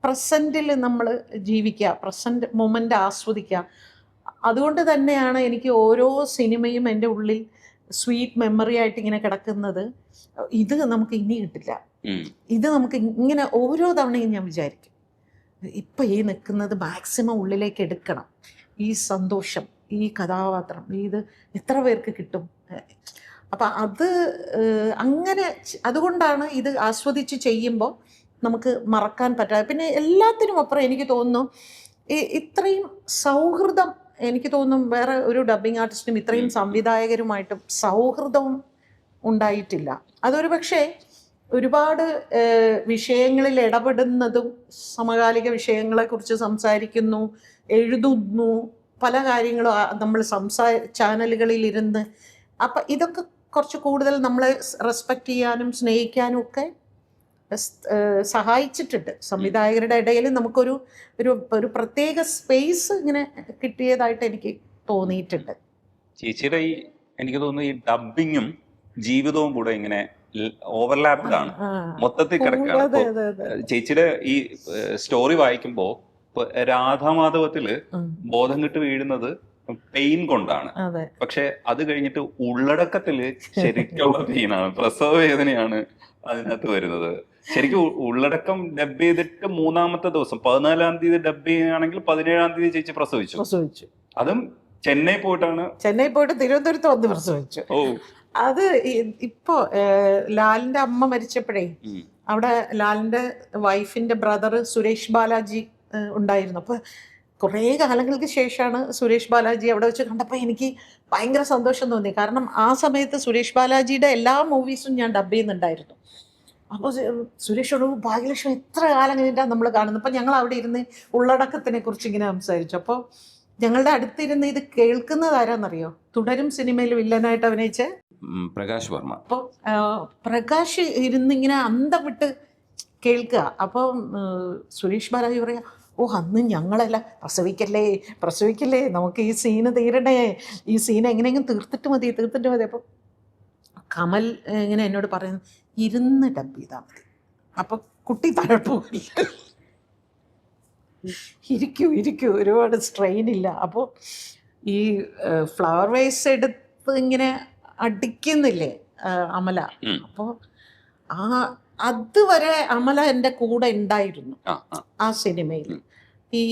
പ്രസൻറ്റിൽ നമ്മൾ ജീവിക്കുക, പ്രസൻറ്റ് മൊമെൻ്റ് ആസ്വദിക്കുക. അതുകൊണ്ട് തന്നെയാണ് എനിക്ക് ഓരോ സിനിമയും എൻ്റെ ഉള്ളിൽ സ്വീറ്റ് മെമ്മറി ആയിട്ട് ഇങ്ങനെ കിടക്കുന്നത്. ഇത് നമുക്ക് ഇനി കിട്ടില്ല, ഇത് നമുക്ക് ഇങ്ങനെ ഓരോ തവണയും ഞാൻ വിചാരിക്കും ഇപ്പം ഈ നിൽക്കുന്നത് മാക്സിമം ഉള്ളിലേക്ക് എടുക്കണം, ഈ സന്തോഷം, ഈ കഥാപാത്രം, ഇത് എത്ര പേർക്ക് കിട്ടും. അപ്പം അങ്ങനെ അതുകൊണ്ടാണ് ഇത് ആസ്വദിച്ച് ചെയ്യുമ്പോൾ നമുക്ക് മറക്കാൻ പറ്റാതെ. പിന്നെ എല്ലാത്തിനും അപ്പുറം എനിക്ക് തോന്നുന്നു ഇത്രയും സൗഹൃദം, എനിക്ക് തോന്നും വേറെ ഒരു ഡബ്ബിംഗ് ആർട്ടിസ്റ്റിനും ഇത്രയും സംവിധായകരുമായിട്ടും സൗഹൃദവും ഉണ്ടായിട്ടില്ല. അതൊരു പക്ഷേ ഒരുപാട് വിഷയങ്ങളിൽ ഇടപെടുന്നതും സമകാലിക വിഷയങ്ങളെക്കുറിച്ച് സംസാരിക്കുന്നു, എഴുതുന്നു, പല കാര്യങ്ങളും നമ്മൾ ചാനലുകളിൽ ഇരുന്ന്, അപ്പം ഇതൊക്കെ കുറച്ച് കൂടുതൽ നമ്മളെ റെസ്പെക്റ്റ് ചെയ്യാനും സ്നേഹിക്കാനും ഒക്കെ സഹായിച്ചിട്ടുണ്ട്. സംവിധായകരുടെ ഇടയിൽ നമുക്കൊരു ഒരു പ്രത്യേക സ്പേസ് ഇങ്ങനെ കിട്ടിയതായിട്ട് എനിക്ക് തോന്നിയിട്ടുണ്ട്. ചേച്ചിയുടെ ഈ എനിക്ക് തോന്നുന്നു ഈ ഡബിങ്ങും ജീവിതവും കൂടെ ഇങ്ങനെ ഓവർലാപ്ഡ് ആണ്, മൊത്തത്തിൽ കിടക്കുകയാണ്. ചേച്ചിയുടെ ഈ സ്റ്റോറി വായിക്കുമ്പോ രാധാമാധവത്തില് ബോധം കെട്ട് വീഴുന്നത് പെയിൻ കൊണ്ടാണ്, പക്ഷെ അത് കഴിഞ്ഞിട്ട് ഉള്ളടക്കത്തില് ശരിക്കുള്ള പെയിനാണ്, പ്രസവ വേദനയാണ് അതിനകത്ത് വരുന്നത്. ശരിക്കും ഉള്ളടക്കം ഡബ് ചെയ്തിട്ട് 3-ാമത്തെ ദിവസം 14-ാം തീയതി ഡബ് ചെയ്യുകയാണെങ്കിൽ 17-ാം തീയതി ചേച്ചി പ്രസവിച്ചു. അതും ചെന്നൈ പോയിട്ട് തിരുവനന്തപുരത്ത് വന്ന് പ്രസവിച്ചു. അത് ഇപ്പോ ലാലിന്റെ അമ്മ മരിച്ചപ്പോഴേ അവിടെ ലാലിന്റെ വൈഫിന്റെ ബ്രദർ സുരേഷ് ബാലാജി ഉണ്ടായിരുന്നു. അപ്പൊ കുറേ കാലങ്ങൾക്ക് ശേഷമാണ് സുരേഷ് ബാലാജി അവിടെ വെച്ച് കണ്ടപ്പോൾ എനിക്ക് ഭയങ്കര സന്തോഷം തോന്നി. കാരണം ആ സമയത്ത് സുരേഷ് ബാലാജിയുടെ എല്ലാ മൂവീസും ഞാൻ ഡബ് ചെയ്യുന്നുണ്ടായിരുന്നു. അപ്പോൾ സുരേഷോട് ഭാഗ്യലക്ഷ്മി എത്ര കാലം കഴിഞ്ഞിട്ടാണ് നമ്മൾ കാണുന്നത്. അപ്പം ഞങ്ങൾ അവിടെ ഇരുന്ന് ഉള്ളടക്കത്തിനെ കുറിച്ച് ഇങ്ങനെ സംസാരിച്ചു. അപ്പോൾ ഞങ്ങളുടെ അടുത്തിരുന്ന് ഇത് കേൾക്കുന്നത് ആരാന്നറിയോ? തുടരും സിനിമയിൽ വില്ലനായിട്ട് അഭിനയിച്ച പ്രകാശ് വർമ്മ. അപ്പോൾ പ്രകാശ് ഇരുന്നിങ്ങനെ അന്തം വിട്ട് കേൾക്കുക. അപ്പം സുരേഷ് ബാലാജി പറയാ, ഓ അന്ന് ഞങ്ങളെല്ലാം പ്രസവിക്കല്ലേ, നമുക്ക് ഈ സീന് തീരണേ, ഈ സീൻ എങ്ങനെയെങ്കിലും തീർത്തിട്ട് മതി. അപ്പം കമൽ ഇങ്ങനെ എന്നോട് പറയുന്നു, ഇരുന്ന് ഡബ് ചെയ്താൽ മതി, അപ്പം കുട്ടി താഴെ പോകില്ല. ഇരിക്കൂ ഒരുപാട് സ്ട്രെയിൻ ഇല്ല. അപ്പോൾ ഈ ഫ്ലവർ വേസ് എടുത്ത് ഇങ്ങനെ അടിക്കുന്നില്ലേ അമല, ഉം. അപ്പോൾ അതുവരെ അമല എൻ്റെ കൂടെ ഉണ്ടായിരുന്നു ആ ആ ആ സിനിമയിൽ. ഈ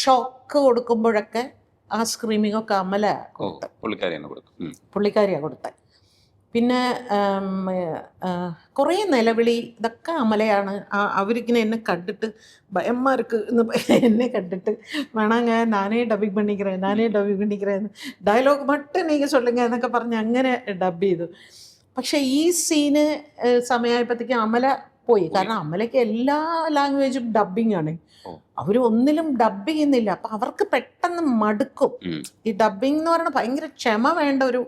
ഷോക്ക് കൊടുക്കുമ്പോഴൊക്കെ ആ സ്ക്രീമിംഗ് ഒക്കെ അമല ഓ പുള്ളിക്കാരിയാണ് കൊടുത്തു. പുള്ളിക്കാരിയാണ് കൊടുത്തത്. പിന്നെ കുറേ നിലവിളി ഇതൊക്കെ അമലയാണ്. അവരിങ്ങനെ എന്നെ കണ്ടിട്ട് ഭയന്മാർക്ക് എന്നെ കണ്ടിട്ട് വേണമെങ്കിൽ നാനേ ഡബിങ് പണിக்கிறேன் ഡയലോഗ് മട്ടും നീங்க சொல்லுங்க എന്നൊക്കെ പറഞ്ഞ് അങ്ങനെ ഡബ് ചെയ്തു. പക്ഷെ ഈ സീന് സമയമായപ്പോഴത്തേക്കും അമല പോയി. കാരണം അമലയ്ക്ക് എല്ലാ ലാംഗ്വേജും ഡബിങ് ആണ്. അവർ ഒന്നിലും ഡബ് ചെയ്യുന്നില്ല. അപ്പം അവർക്ക് പെട്ടെന്ന് മടുക്കും. ഈ ഡബിങ് എന്ന് പറയുന്നത് ഭയങ്കര ക്ഷമ വേണ്ട ഒരു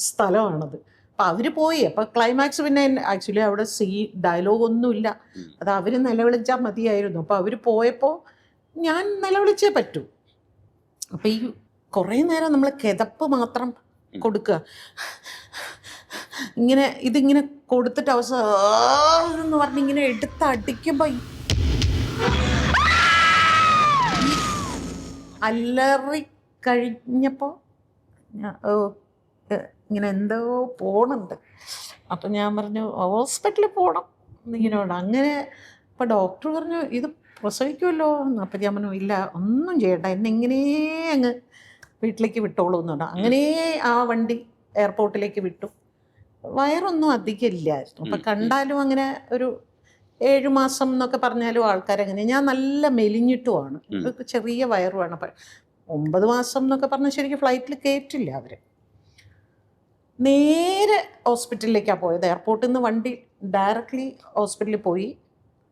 സ്ഥലമാണത്. അപ്പം അവർ പോയി. അപ്പം ക്ലൈമാക്സ് പിന്നെ ആക്ച്വലി അവിടെ ഡയലോഗ് ഒന്നുമില്ല. അത് അവർ നിലവിളിച്ചാൽ മതിയായിരുന്നു. അപ്പം അവർ പോയപ്പോൾ ഞാൻ നിലവിളിച്ചേ പറ്റൂ. അപ്പം ഈ കുറേ നേരം നമ്മൾ കിതപ്പ് മാത്രം കൊടുക്കുക. ഇങ്ങനെ ഇതിങ്ങനെ കൊടുത്തിട്ട് അവസാനം എന്ന് പറഞ്ഞിങ്ങനെ എടുത്ത് അടിക്കുമ്പോൾ അല്ലറി കഴിഞ്ഞപ്പോൾ ഇങ്ങനെ എന്തോ പോണുണ്ട്. അപ്പം ഞാൻ പറഞ്ഞു ഹോസ്പിറ്റലിൽ പോകണം എന്നിങ്ങനെയുണ്ട്. അങ്ങനെ അപ്പോൾ ഡോക്ടർ പറഞ്ഞു ഇത് പ്രസവിക്കുമല്ലോ എന്ന്. അപ്പം ഞാൻ പറഞ്ഞു ഇല്ല ഒന്നും ചെയ്യണ്ട, എന്നെ ഇങ്ങനെ അങ്ങ് വീട്ടിലേക്ക് വിട്ടോളൂ എന്ന് പറഞ്ഞു. അങ്ങനെ ആ വണ്ടി എയർപോർട്ടിലേക്ക് വിട്ടു. വയറൊന്നും അധികം ഇല്ലായിരുന്നു. അപ്പം കണ്ടാലും അങ്ങനെ ഒരു 7 മാസം എന്നൊക്കെ പറഞ്ഞാലും ആൾക്കാരങ്ങനെ. ഞാൻ നല്ല മെലിഞ്ഞിട്ടുമാണ്, ചെറിയ വയറുമാണ്. അപ്പം 9 മാസം എന്നൊക്കെ പറഞ്ഞാൽ ശരിക്കും ഫ്ലൈറ്റിൽ കയറ്റില്ല അവർ. നേരെ ഹോസ്പിറ്റലിലേക്കാണ് പോയത്. എയർപോർട്ടിൽ നിന്ന് വണ്ടി ഡയറക്റ്റ്ലി ഹോസ്പിറ്റലിൽ പോയി.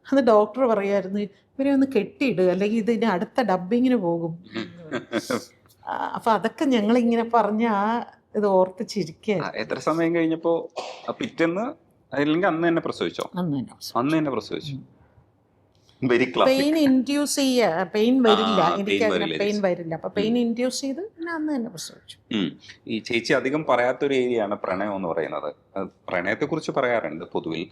അത് ഡോക്ടർ പറയായിരുന്നു ഇവരെ ഒന്ന് കെട്ടിയിടുക, അല്ലെങ്കിൽ ഇതിന് അടുത്ത ഡബ്ബിങ്ങിന് പോകും. അപ്പം അതൊക്കെ ഞങ്ങളിങ്ങനെ പറഞ്ഞ് ഇത് ഓർത്ത് ചിരിക്കുക. എത്ര സമയം കഴിഞ്ഞപ്പോ പിറ്റേന്ന് അല്ലെങ്കിൽ അന്ന് തന്നെ പ്രസവിച്ചോ? അന്ന് തന്നെ പ്രസവിച്ചു. Very classic. പെയിൻ ഇൻഡ്യൂസ് ചെയ്യുക, പെയിൻ വരില്ല, എനിക്ക് അങ്ങനെ പെയിൻ വരില്ല. അപ്പൊ പെയിൻ ഇൻഡ്യൂസ് ചെയ്ത് പിന്നെ അന്ന് തന്നെ പ്രസവിച്ചു. ഈ ചേച്ചി അധികം പറയാത്തൊരു ഏരിയയാണ് പ്രണയം എന്ന് പറയുന്നത്. പ്രണയത്തെ കുറിച്ച് പറയാറുണ്ട് പൊതുവിൽ.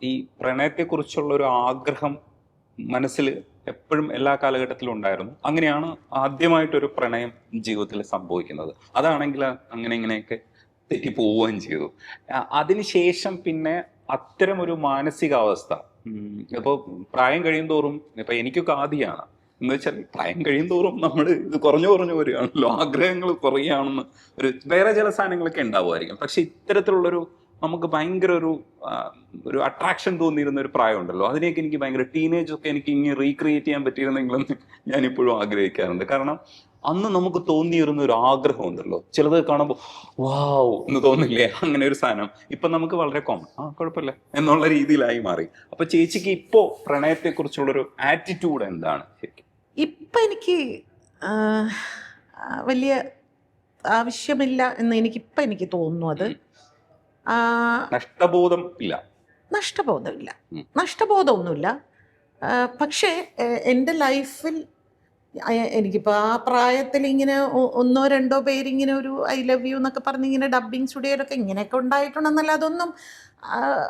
ഈ പ്രണയത്തെ കുറിച്ചുള്ള ഒരു ആഗ്രഹം മനസ്സിൽ എപ്പോഴും എല്ലാ കാലഘട്ടത്തിലും ഉണ്ടായിരുന്നു. അങ്ങനെയാണ് ആദ്യമായിട്ടൊരു പ്രണയം ജീവിതത്തിൽ സംഭവിക്കുന്നത്. അതാണെങ്കിൽ അങ്ങനെ ഇങ്ങനെയൊക്കെ തെറ്റിപ്പോവുകയും ചെയ്തു. അതിനുശേഷം പിന്നെ അത്തരം ഒരു മാനസികാവസ്ഥ ഇപ്പോൾ പ്രായം കഴിയും തോറും, ഇപ്പൊ എനിക്കൊക്കെ ആദ്യമാണ് എന്ന് വെച്ചാൽ പ്രായം കഴിയും തോറും നമ്മൾ ഇത് കുറഞ്ഞു വരികയാണല്ലോ, ആഗ്രഹങ്ങൾ കുറയുകയാണെന്ന് ഒരു വേറെ ചില സാധനങ്ങളൊക്കെ ഉണ്ടാവുമായിരിക്കും. പക്ഷെ ഇത്തരത്തിലുള്ളൊരു നമുക്ക് ഭയങ്കര ഒരു അട്രാക്ഷൻ തോന്നിയിരുന്ന ഒരു പ്രായം ഉണ്ടല്ലോ, അതിനെയൊക്കെ എനിക്ക് ഭയങ്കര ടീനേജ് ഒക്കെ എനിക്ക് ഇങ്ങനെ റീക്രിയേറ്റ് ചെയ്യാൻ പറ്റിയിരുന്നെങ്കിലെന്ന് ഞാനിപ്പോഴും ആഗ്രഹിക്കാറുണ്ട്. കാരണം അന്ന് നമുക്ക് തോന്നിയിരുന്ന ഒരു ആഗ്രഹം ഉണ്ടല്ലോ, ചിലത് കാണുമ്പോൾ വാവ് എന്ന് തോന്നില്ലേ, അങ്ങനെ ഒരു സാധനം ഇപ്പൊ നമുക്ക് വളരെ കോമൺ, കുഴപ്പമില്ല എന്നുള്ള രീതിയിലായി മാറി. അപ്പൊ ചേച്ചിക്ക് ഇപ്പോ പ്രണയത്തെ കുറിച്ചുള്ളൊരു ആറ്റിറ്റ്യൂഡ് എന്താണ് ശരിക്കും? ഇപ്പം എനിക്ക് വലിയ ആവശ്യമില്ല എന്ന് എനിക്ക് തോന്നുന്നു. അത് നഷ്ടബോധമൊന്നുമില്ല. പക്ഷേ എൻ്റെ ലൈഫിൽ എനിക്കിപ്പോൾ ആ പ്രായത്തിൽ ഇങ്ങനെ 1-2 പേരിങ്ങനെ ഒരു ഐ ലവ് യു എന്നൊക്കെ പറഞ്ഞിങ്ങനെ ഡബ്ബിങ് സ്റ്റുഡിയോയിലൊക്കെ ഇങ്ങനെയൊക്കെ ഉണ്ടായിട്ടുണ്ടെന്നല്ല, അതൊന്നും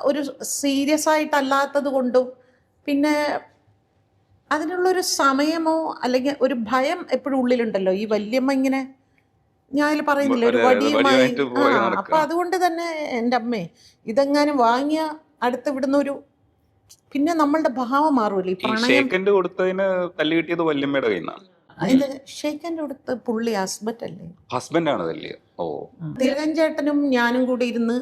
ഒരു സീരിയസ് ആയിട്ടല്ലാത്തത് കൊണ്ടും പിന്നെ അതിനുള്ളൊരു സമയമോ അല്ലെങ്കിൽ ഒരു ഭയം എപ്പോഴും ഉള്ളിലുണ്ടല്ലോ. ഈ വല്യമ്മ ഇങ്ങനെ ഞാൻ പറയുന്നില്ല ഒരു വടിയുമായി, അപ്പൊ അതുകൊണ്ട് തന്നെ എൻ്റെ അമ്മേ ഇതെങ്ങാനും വാങ്ങിയ അടുത്ത് വിടുന്ന ഒരു പിന്നെ നമ്മളുടെ ഭാവം മാറുമല്ലോ. ഈ പ്രണയം കൊടുത്തതിന് തല്ല് കിട്ടിയത് വല്യമ്മയുടെ കയ്യിൽ നിന്നാണ്. അതിന്റെ ഷെയ്ക്കൻ്റെ അടുത്ത് പുള്ളി ഹസ്ബൻഡാണ് തല്ലിയ. തിലകൻ ചേട്ടനും ഞാനും കൂടി ഇരുന്ന്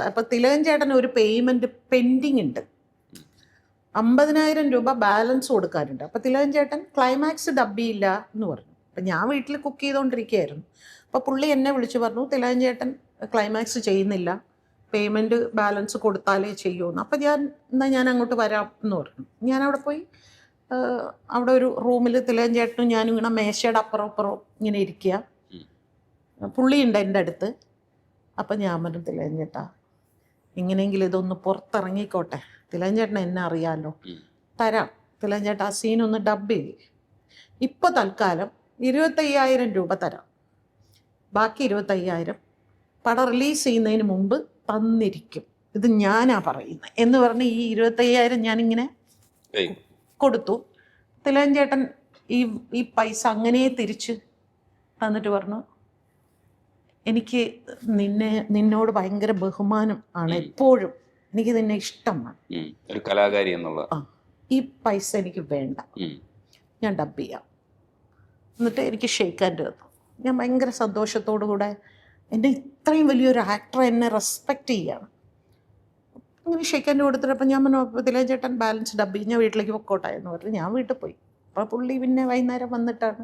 അപ്പൊ തിലകൻ ചേട്ടന് ഒരു പേയ്മെന്റ് പെൻഡിങ് ഉണ്ട്, 50,000 രൂപ ബാലൻസ് കൊടുക്കാനുണ്ട്. അപ്പൊ തിലകൻ ചേട്ടൻ ക്ലൈമാക്സ് ഡബ്ബിയില്ല എന്ന് പറഞ്ഞു. അപ്പം ഞാൻ വീട്ടിൽ കുക്ക് ചെയ്തുകൊണ്ടിരിക്കുകയായിരുന്നു. അപ്പോൾ പുള്ളി എന്നെ വിളിച്ചു പറഞ്ഞു തിലകൻ ചേട്ടൻ ക്ലൈമാക്സ് ചെയ്യുന്നില്ല, പേയ്മെൻറ്റ് ബാലൻസ് കൊടുത്താലേ ചെയ്യുമെന്ന്. അപ്പം എന്നാൽ ഞാൻ അങ്ങോട്ട് വരാം എന്ന് പറഞ്ഞു. ഞാൻ അവിടെ പോയി അവിടെ ഒരു റൂമിൽ തിലകൻ ചേട്ടനും ഞാനും ഇങ്ങനെ മേശയുടെ അപ്പുറം ഇങ്ങനെ ഇരിക്കുക. പുള്ളിയുണ്ട് എൻ്റെ അടുത്ത്. അപ്പം ഞാൻ പറഞ്ഞു തിലകൻ ചേട്ടാ എങ്ങനെയെങ്കിലും ഇതൊന്ന് പുറത്തിറങ്ങിക്കോട്ടെ, തിലകൻ ചേട്ടൻ എന്നെ അറിയാമല്ലോ, തരാം തിലകൻ ചേട്ടാ ആ സീനൊന്ന് ഡബ് ചെയ്ത് ഇപ്പോൾ തൽക്കാലം 25,000 രൂപ തരാം, ബാക്കി 25,000 പടം റിലീസ് ചെയ്യുന്നതിന് മുമ്പ് തന്നിരിക്കും, ഇത് ഞാനാ പറയുന്നത് എന്ന് പറഞ്ഞ് ഈ 25,000 ഞാനിങ്ങനെ കൊടുത്തു. തിലകൻ ചേട്ടൻ ഈ പൈസ അങ്ങനെ തിരിച്ച് തന്നിട്ട് പറഞ്ഞു, എനിക്ക് നിന്നോട് ഭയങ്കര ബഹുമാനം ആണ്, എപ്പോഴും എനിക്ക് നിന്നെ ഇഷ്ടമാണ്, ഒരു കലാകാരി എന്നുള്ള ഈ പൈസ എനിക്ക് വേണ്ട, ഞാൻ ഡബ് ചെയ്യാം. എന്നിട്ട് എനിക്ക് ഷേക്ക് ഹാൻഡ് തന്നു. ഞാൻ ഭയങ്കര സന്തോഷത്തോടു കൂടെ, എന്നെ ഇത്രയും വലിയൊരു ആക്ടർ എന്നെ റെസ്പെക്റ്റ് ചെയ്യാണ്. അങ്ങനെ ഷേക്ക് ഹാൻഡ് കൊടുത്തിട്ടപ്പോൾ ഞാൻ പറഞ്ഞു, തിലകൻ ചേട്ടൻ ബാലൻസ് ഡബ് ചെയ്യും, ഞാൻ വീട്ടിലേക്ക് പൊക്കോട്ടെ എന്ന് പറഞ്ഞു. ഞാൻ വീട്ടിൽ പോയി. അപ്പോൾ പുള്ളി പിന്നെ വൈകുന്നേരം വന്നിട്ടാണ്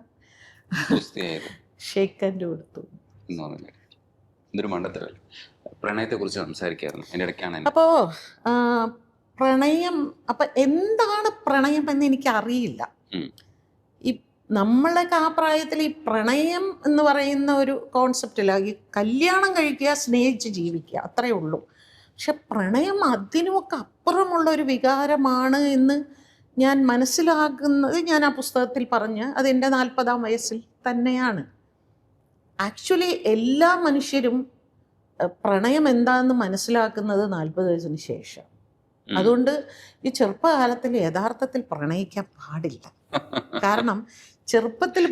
ഷേക്ക് ഹാൻഡ് കൊടുത്തു. എന്തൊരു മണ്ടത്തരല്ലേ. പ്രണയത്തെ കുറിച്ച് സംസാരിക്കായിരുന്നു എൻ്റെ ഇടയ്ക്കാണ്. അപ്പോൾ പ്രണയം, അപ്പം എന്താണ് പ്രണയം എന്ന് എനിക്കറിയില്ല. ഈ നമ്മളൊക്കെ ആ പ്രായത്തിൽ ഈ പ്രണയം എന്ന് പറയുന്ന ഒരു കോൺസെപ്റ്റില്ല. ഈ കല്യാണം കഴിക്കുക, സ്നേഹിച്ച് ജീവിക്കുക, അത്രയേ ഉള്ളൂ. പക്ഷെ പ്രണയം അതിനുമൊക്കെ അപ്പുറമുള്ള ഒരു വികാരമാണ് എന്ന് ഞാൻ മനസ്സിലാക്കുന്നത് ഞാൻ ആ പുസ്തകത്തിൽ പറഞ്ഞ് അത് എൻ്റെ 40-ാം വയസ്സിൽ തന്നെയാണ്. ആക്ച്വലി എല്ലാ മനുഷ്യരും പ്രണയം എന്താണെന്ന് മനസ്സിലാക്കുന്നത് 40 വയസ്സിന് ശേഷം. അതുകൊണ്ട് ഈ ചെറുപ്പകാലത്തിൽ യഥാർത്ഥത്തിൽ പ്രണയിക്കാൻ പാടില്ല. കാരണം ചെറുപ്പത്തിൽ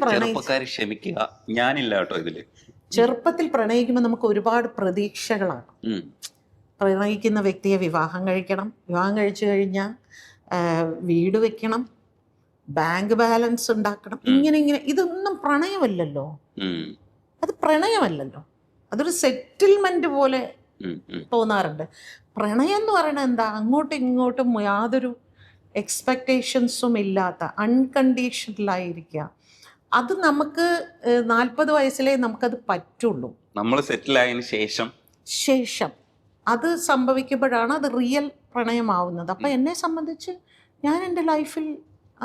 ക്ഷമിക്കുക, ഞാനില്ല കേട്ടോ ഇതില്. ചെറുപ്പത്തിൽ പ്രണയിക്കുമ്പോൾ നമുക്ക് ഒരുപാട് പ്രതീക്ഷകളാണ്. പ്രണയിക്കുന്ന വ്യക്തിയെ വിവാഹം കഴിക്കണം, വിവാഹം കഴിച്ചു കഴിഞ്ഞാൽ വീട് വെക്കണം, ബാങ്ക് ബാലൻസ് ഉണ്ടാക്കണം, ഇങ്ങനെ ഇതൊന്നും പ്രണയമല്ലല്ലോ. അത് പ്രണയമല്ലല്ലോ, അതൊരു സെറ്റിൽമെന്റ് പോലെ തോന്നാറുണ്ട്. പ്രണയം എന്ന് പറയുന്നത് എന്താ? അങ്ങോട്ടും ഇങ്ങോട്ടും യാതൊരു എക്സ്പെക്റ്റേഷൻസും ഇല്ലാത്ത അൺകണ്ടീഷണലായിരിക്കുക. അത് നമുക്ക് 40 വയസ്സിലേ നമുക്കത് പറ്റുള്ളൂ. നമ്മൾ സെറ്റിലായതിനു ശേഷം അത് സംഭവിക്കുമ്പോഴാണ് അത് റിയൽ പ്രണയമാവുന്നത്. അപ്പം എന്നെ സംബന്ധിച്ച് ഞാൻ എൻ്റെ ലൈഫിൽ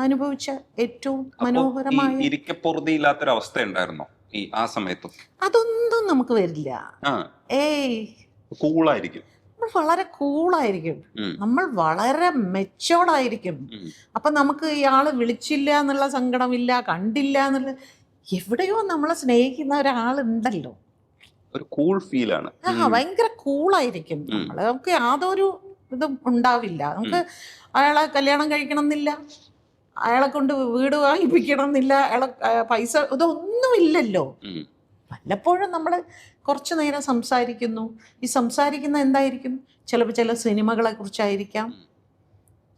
അനുഭവിച്ച ഏറ്റവും മനോഹരമായ ഇരിക്കപ്പുറതിയില്ലാത്തൊരവസ്ഥ ഉണ്ടായിരുന്നോ ഈ ആ സമയത്തും? അതൊന്നും നമുക്ക് വരില്ല. കൂളായിരിക്കും, വളരെ കൂളായിരിക്കും, നമ്മൾ വളരെ മെച്ചോർഡായിരിക്കും. അപ്പൊ നമുക്ക് ഇയാള് വിളിച്ചില്ല എന്നുള്ള സങ്കടമില്ല, കണ്ടില്ല എന്നുള്ള, എവിടെയോ നമ്മളെ സ്നേഹിക്കുന്ന ഒരാളുണ്ടല്ലോ, ഒരു കൂൾ ഫീലാണ്. ഭയങ്കര കൂളായിരിക്കും നമ്മള്. നമുക്ക് യാതൊരു ഇതും ഉണ്ടാവില്ല. നമുക്ക് അയാളെ കല്യാണം കഴിക്കണം എന്നില്ല, അയാളെ കൊണ്ട് വീട് വാങ്ങിപ്പിക്കണം എന്നില്ല, അയാളെ പൈസ ഇതൊന്നും ഇല്ലല്ലോ. വല്ലപ്പോഴും നമ്മൾ കുറച്ച് നേരം സംസാരിക്കുന്നു. ഈ സംസാരിക്കുന്ന എന്തായിരിക്കും? ചിലപ്പോൾ ചില സിനിമകളെ കുറിച്ചായിരിക്കാം,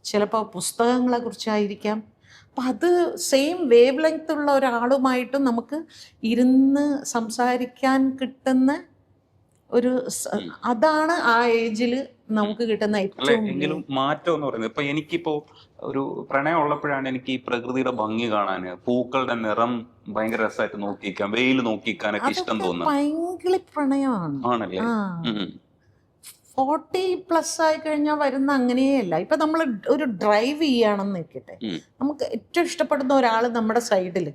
ചിലപ്പോൾ പുസ്തകങ്ങളെ കുറിച്ചായിരിക്കാം. അപ്പം അത് സെയിം വേവ് ലെങ്ത് ഉള്ള ഒരാളുമായിട്ടും നമുക്ക് ഇരുന്ന് സംസാരിക്കാൻ കിട്ടുന്ന ഒരു അതാണ് ആ ഏജിൽ നമുക്ക് കിട്ടുന്ന ഏറ്റവും മാറ്റം എന്ന് പറയുന്നത്. ഇപ്പൊ എനിക്കിപ്പോ ഒരു പ്രണയം ഉള്ളപ്പോഴാണ് എനിക്ക് ഈ പ്രകൃതിയുടെ ഭംഗി കാണാന്, പൂക്കളുടെ നിറം ഭയങ്കര രസമായിട്ട് നോക്കിക്കാൻ, വെയിൽ നോക്കിക്കാനൊക്കെ ഇഷ്ടം തോന്നുന്നത്. ഭയങ്കര പ്രണയമാണ്. ആണല്ലേ? 40+ ആയി കഴിഞ്ഞാൽ വരുന്ന അങ്ങനെയല്ല. ഇപ്പൊ നമ്മൾ ഒരു ഡ്രൈവ് ചെയ്യുകയാണെന്ന് നിൽക്കട്ടെ, നമുക്ക് ഏറ്റവും ഇഷ്ടപ്പെടുന്ന ഒരാൾ നമ്മുടെ സൈഡിൽ,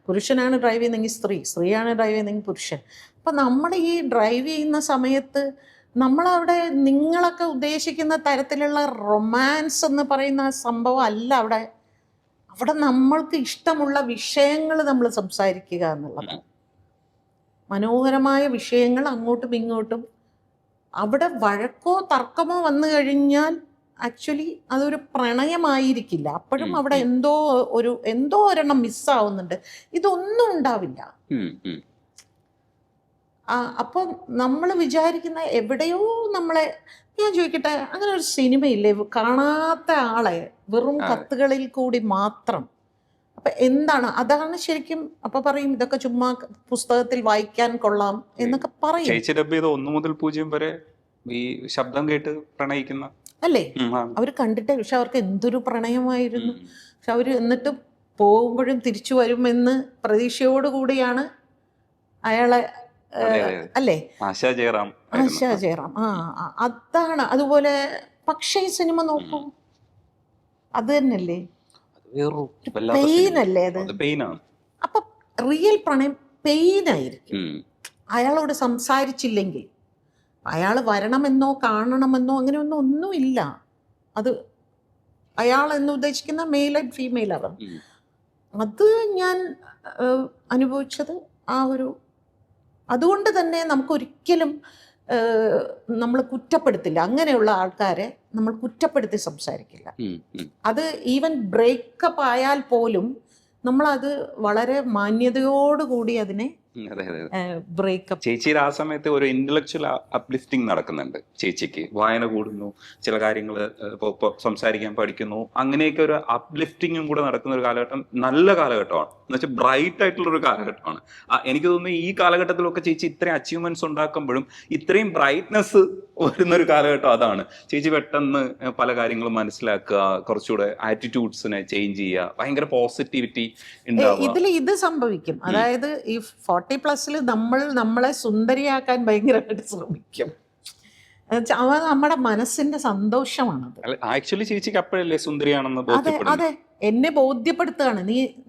പുരുഷനാണ് ഡ്രൈവ് ചെയ്യുന്നെങ്കിൽ സ്ത്രീയാണ് ഡ്രൈവ് ചെയ്യുന്നെങ്കിൽ പുരുഷൻ. അപ്പം നമ്മൾ ഈ ഡ്രൈവ് ചെയ്യുന്ന സമയത്ത് നമ്മളവിടെ നിങ്ങളൊക്കെ ഉദ്ദേശിക്കുന്ന തരത്തിലുള്ള റൊമാൻസ് എന്ന് പറയുന്ന സംഭവം അല്ല അവിടെ നമ്മൾക്ക് ഇഷ്ടമുള്ള വിഷയങ്ങൾ നമ്മൾ സംസാരിക്കുക എന്നുള്ളതാണ്. മനോഹരമായ വിഷയങ്ങൾ അങ്ങോട്ടും ഇങ്ങോട്ടും. അവിടെ വഴക്കോ തർക്കമോ വന്നു കഴിഞ്ഞാൽ ആക്ച്വലി അതൊരു പ്രണയമായിരിക്കില്ല. അപ്പോഴും അവിടെ എന്തോ ഒരെണ്ണം മിസ്സാവുന്നുണ്ട്. ഇതൊന്നും ഉണ്ടാവില്ല. അപ്പം നമ്മൾ വിചാരിക്കുന്ന എവിടെയോ നമ്മളെ, ഞാൻ ചോദിക്കട്ടെ, അങ്ങനെ ഒരു സിനിമയില്ലേ കാണാത്ത ആളെ വെറും കത്തുകളിൽ കൂടി മാത്രം? അപ്പം എന്താണ് അതാണ് ശരിക്കും? അപ്പൊ പറയും ഇതൊക്കെ ചുമ്മാ പുസ്തകത്തിൽ വായിക്കാൻ കൊള്ളാം എന്നൊക്കെ പറയും. 1 മുതൽ 0 വരെ ഈ ശബ്ദം കേട്ട് പ്രണയിക്കുന്ന അല്ലേ അവര് കണ്ടിട്ടേ. പക്ഷെ അവർക്ക് എന്തൊരു പ്രണയമായിരുന്നു. പക്ഷെ അവര് എന്നിട്ട് പോകുമ്പോഴും തിരിച്ചു വരുമെന്ന് പ്രതീക്ഷയോടുകൂടിയാണ് അയാളെ, അല്ലേ? ആശാ ജയറാം. അതാണ്. അതുപോലെ പക്ഷേ ഈ സിനിമ നോക്കൂ, അത് തന്നെയല്ലേ, പെയിൻ അല്ലേ അത്? അപ്പൊ റിയൽ പ്രണയം പെയിനായിരിക്കും. അയാളോട് സംസാരിച്ചില്ലെങ്കിൽ, അയാൾ വരണമെന്നോ കാണണമെന്നോ ഒന്നുമില്ല. അത് അയാൾ എന്ന് ഉദ്ദേശിക്കുന്ന മെയിൽ ആൻഡ് ഫീമെയിൽ ആണ്. അത് ഞാൻ അനുഭവിച്ചത് ആ ഒരു. അതുകൊണ്ട് തന്നെ നമുക്കൊരിക്കലും നമ്മൾ കുറ്റപ്പെടുത്തില്ല. അങ്ങനെയുള്ള ആൾക്കാരെ നമ്മൾ കുറ്റപ്പെടുത്തി സംസാരിക്കില്ല. അത് ഈവൻ ബ്രേക്കപ്പ് ആയാൽ പോലും നമ്മളത് വളരെ മാന്യതയോടുകൂടി അതിനെ അതെ അതെ. ബ്രേക്കപ്പ്. ചേച്ചിയുടെ ആ സമയത്ത് ഒരു ഇന്റലക്ച്വൽ അപ്ലിഫ്റ്റിംഗ് നടക്കുന്നുണ്ട്. ചേച്ചിക്ക് വായന കൂടുന്നു, ചില കാര്യങ്ങൾ ഇപ്പോൾ സംസാരിക്കാൻ പഠിക്കുന്നു, അങ്ങനെയൊക്കെ ഒരു അപ്ലിഫ്റ്റിങ്ങും കൂടെ നടക്കുന്ന ഒരു കാലഘട്ടം, നല്ല കാലഘട്ടമാണ്. എന്ന് വെച്ചാൽ ബ്രൈറ്റ് ആയിട്ടുള്ള ഒരു കാലഘട്ടമാണ്. എനിക്ക് തോന്നുന്നു ഈ കാലഘട്ടത്തിലൊക്കെ ചേച്ചി ഇത്രയും അച്ചീവ്മെന്റ്സ് ഉണ്ടാക്കുമ്പോഴും ഇത്രയും ബ്രൈറ്റ്നെസ് വരുന്ന ഒരു കാലഘട്ടം അതാണ്. ചേച്ചി പെട്ടെന്ന് പല കാര്യങ്ങളും മനസ്സിലാക്കുക, കുറച്ചുകൂടെ ആറ്റിറ്റ്യൂഡ്സിനെ ചേഞ്ച് ചെയ്യുക, ഭയങ്കര പോസിറ്റിവിറ്റി ഉണ്ടാവുക. ഇതിൽ ഇത് സംഭവിക്കും. അതായത് ഈ 40+ നമ്മളെ സുന്ദരിയാക്കാൻ ഭയങ്കരമായിട്ട് ശ്രമിക്കും. അത് നമ്മുടെ മനസ്സിന്റെ സന്തോഷമാണത്. ആക്ച്വലി ചേച്ചിക്ക് അപ്പോഴല്ലേ സുന്ദരിയാണെന്ന് അതെ ബോധ്യപ്പെടുന്നത്. അതെ, എന്നെ ബോധ്യപ്പെടുത്തുകയാണ്.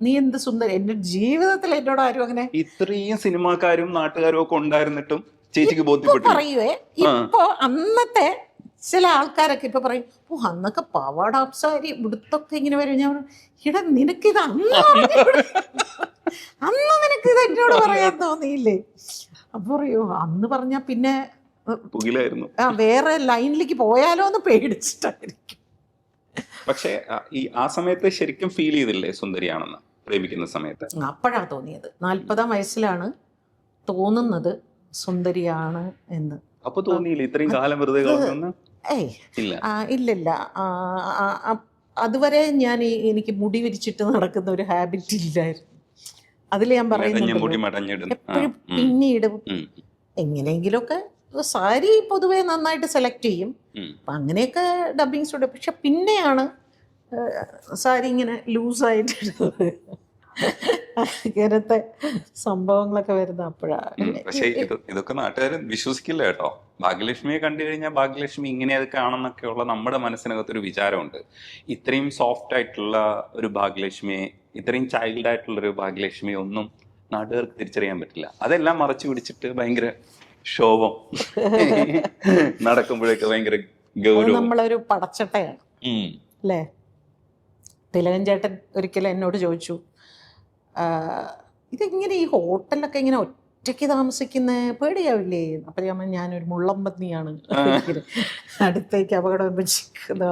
നീ എന്ത് സുന്ദരി. എന്റെ ജീവിതത്തിൽ എന്നോട് ആരും അങ്ങനെ ഇത്രയും സിനിമാക്കാരും നാട്ടുകാരും ഒക്കെ ഉണ്ടായിരുന്നിട്ടും ചേച്ചിക്ക് ബോധ്യപ്പെട്ടു. പറയുവേ. ഇപ്പൊ അന്നത്തെ ചില ആൾക്കാരൊക്കെ ഇപ്പൊ പറയും, ഓ അന്നൊക്കെ പാവാടാപ്സാരി ഇവിടുത്തൊക്കെ ഇങ്ങനെ വരും. ഞാൻ ഇട നിനക്കിത് അന്ന് നിനക്കിത് എന്നോട് പറയാൻ തോന്നിയില്ലേ? അപ്പൊ പറയൂ അന്ന് പറഞ്ഞാ പിന്നെ പുകിലായിരുന്നു. വേറെ ലൈനിലേക്ക് പോയാലോ എന്ന് പേടിച്ചിട്ടായിരിക്കും. പക്ഷെ ആ സമയത്ത് ശരിക്കും ഫീൽ ചെയ്തില്ലേ സുന്ദരിയാണെന്ന് പ്രേമിക്കുന്ന സമയത്ത്? അപ്പോഴാണ് തോന്നിയത്. 40-ാം വയസ്സിലാണ് തോന്നുന്നത് സുന്ദരിയാണ് എന്ന്. അപ്പൊ തോന്നിയില്ല ഇത്രയും കാലം വെറുതെ കളഞ്ഞെന്ന്? ഇല്ലില്ല. അതുവരെ എനിക്ക് മുടി വിരിച്ചിട്ട് നടക്കുന്ന ഒരു ഹാബിറ്റ് ഇല്ലായിരുന്നു. അതിൽ ഞാൻ പറയുന്നത് എപ്പോഴും പിന്നീട് എങ്ങനെയെങ്കിലുമൊക്കെ സാരി പൊതുവെ നന്നായിട്ട് സെലക്ട് ചെയ്യും. അപ്പം അങ്ങനെയൊക്കെ ഡബിങ് സ്റ്റുഡിയോ. പക്ഷെ പിന്നെയാണ് സാരി ഇങ്ങനെ ലൂസായിട്ടിരുന്നത്. ഇങ്ങനത്തെ സംഭവങ്ങളൊക്കെ വരുന്ന അപ്പോഴാണ്. പക്ഷെ ഇതൊക്കെ നാട്ടുകാർ വിശ്വസിക്കില്ല കേട്ടോ. ഭാഗ്യലക്ഷ്മിയെ കണ്ടു കഴിഞ്ഞാൽ ഭാഗ്യലക്ഷ്മി ഇങ്ങനെ അത് കാണുന്നൊക്കെയുള്ള നമ്മുടെ മനസ്സിനകത്തൊരു വിചാരമുണ്ട്. ഇത്രയും സോഫ്റ്റ് ആയിട്ടുള്ള ഒരു ഭാഗ്യലക്ഷ്മിയെ, ഇത്രയും ചൈൽഡ് ആയിട്ടുള്ള ഒരു ഭാഗ്യലക്ഷ്മിയെ ഒന്നും നാട്ടുകാർക്ക് തിരിച്ചറിയാൻ പറ്റില്ല. അതെല്ലാം മറച്ചു പിടിച്ചിട്ട് ഭയങ്കര ശോഭം നടക്കുമ്പോഴൊക്കെ ഭയങ്കര ഗൗരവം. നമ്മളൊരു പടച്ചട്ടയാണ് അല്ലേ? തിലകൻ ചേട്ടൻ ഒരിക്കലും എന്നോട് ചോദിച്ചു, ഇതെങ്ങനെ ഈ ഹോട്ടലിലൊക്കെ ഇങ്ങനെ ഒറ്റയ്ക്ക് താമസിക്കുന്ന പേടിയാവില്ലേ? അപ്പം ഞാനൊരു മുള്ളമ്പന്നിയാണ്, അടുത്തേക്ക് അപകടം എന്ന്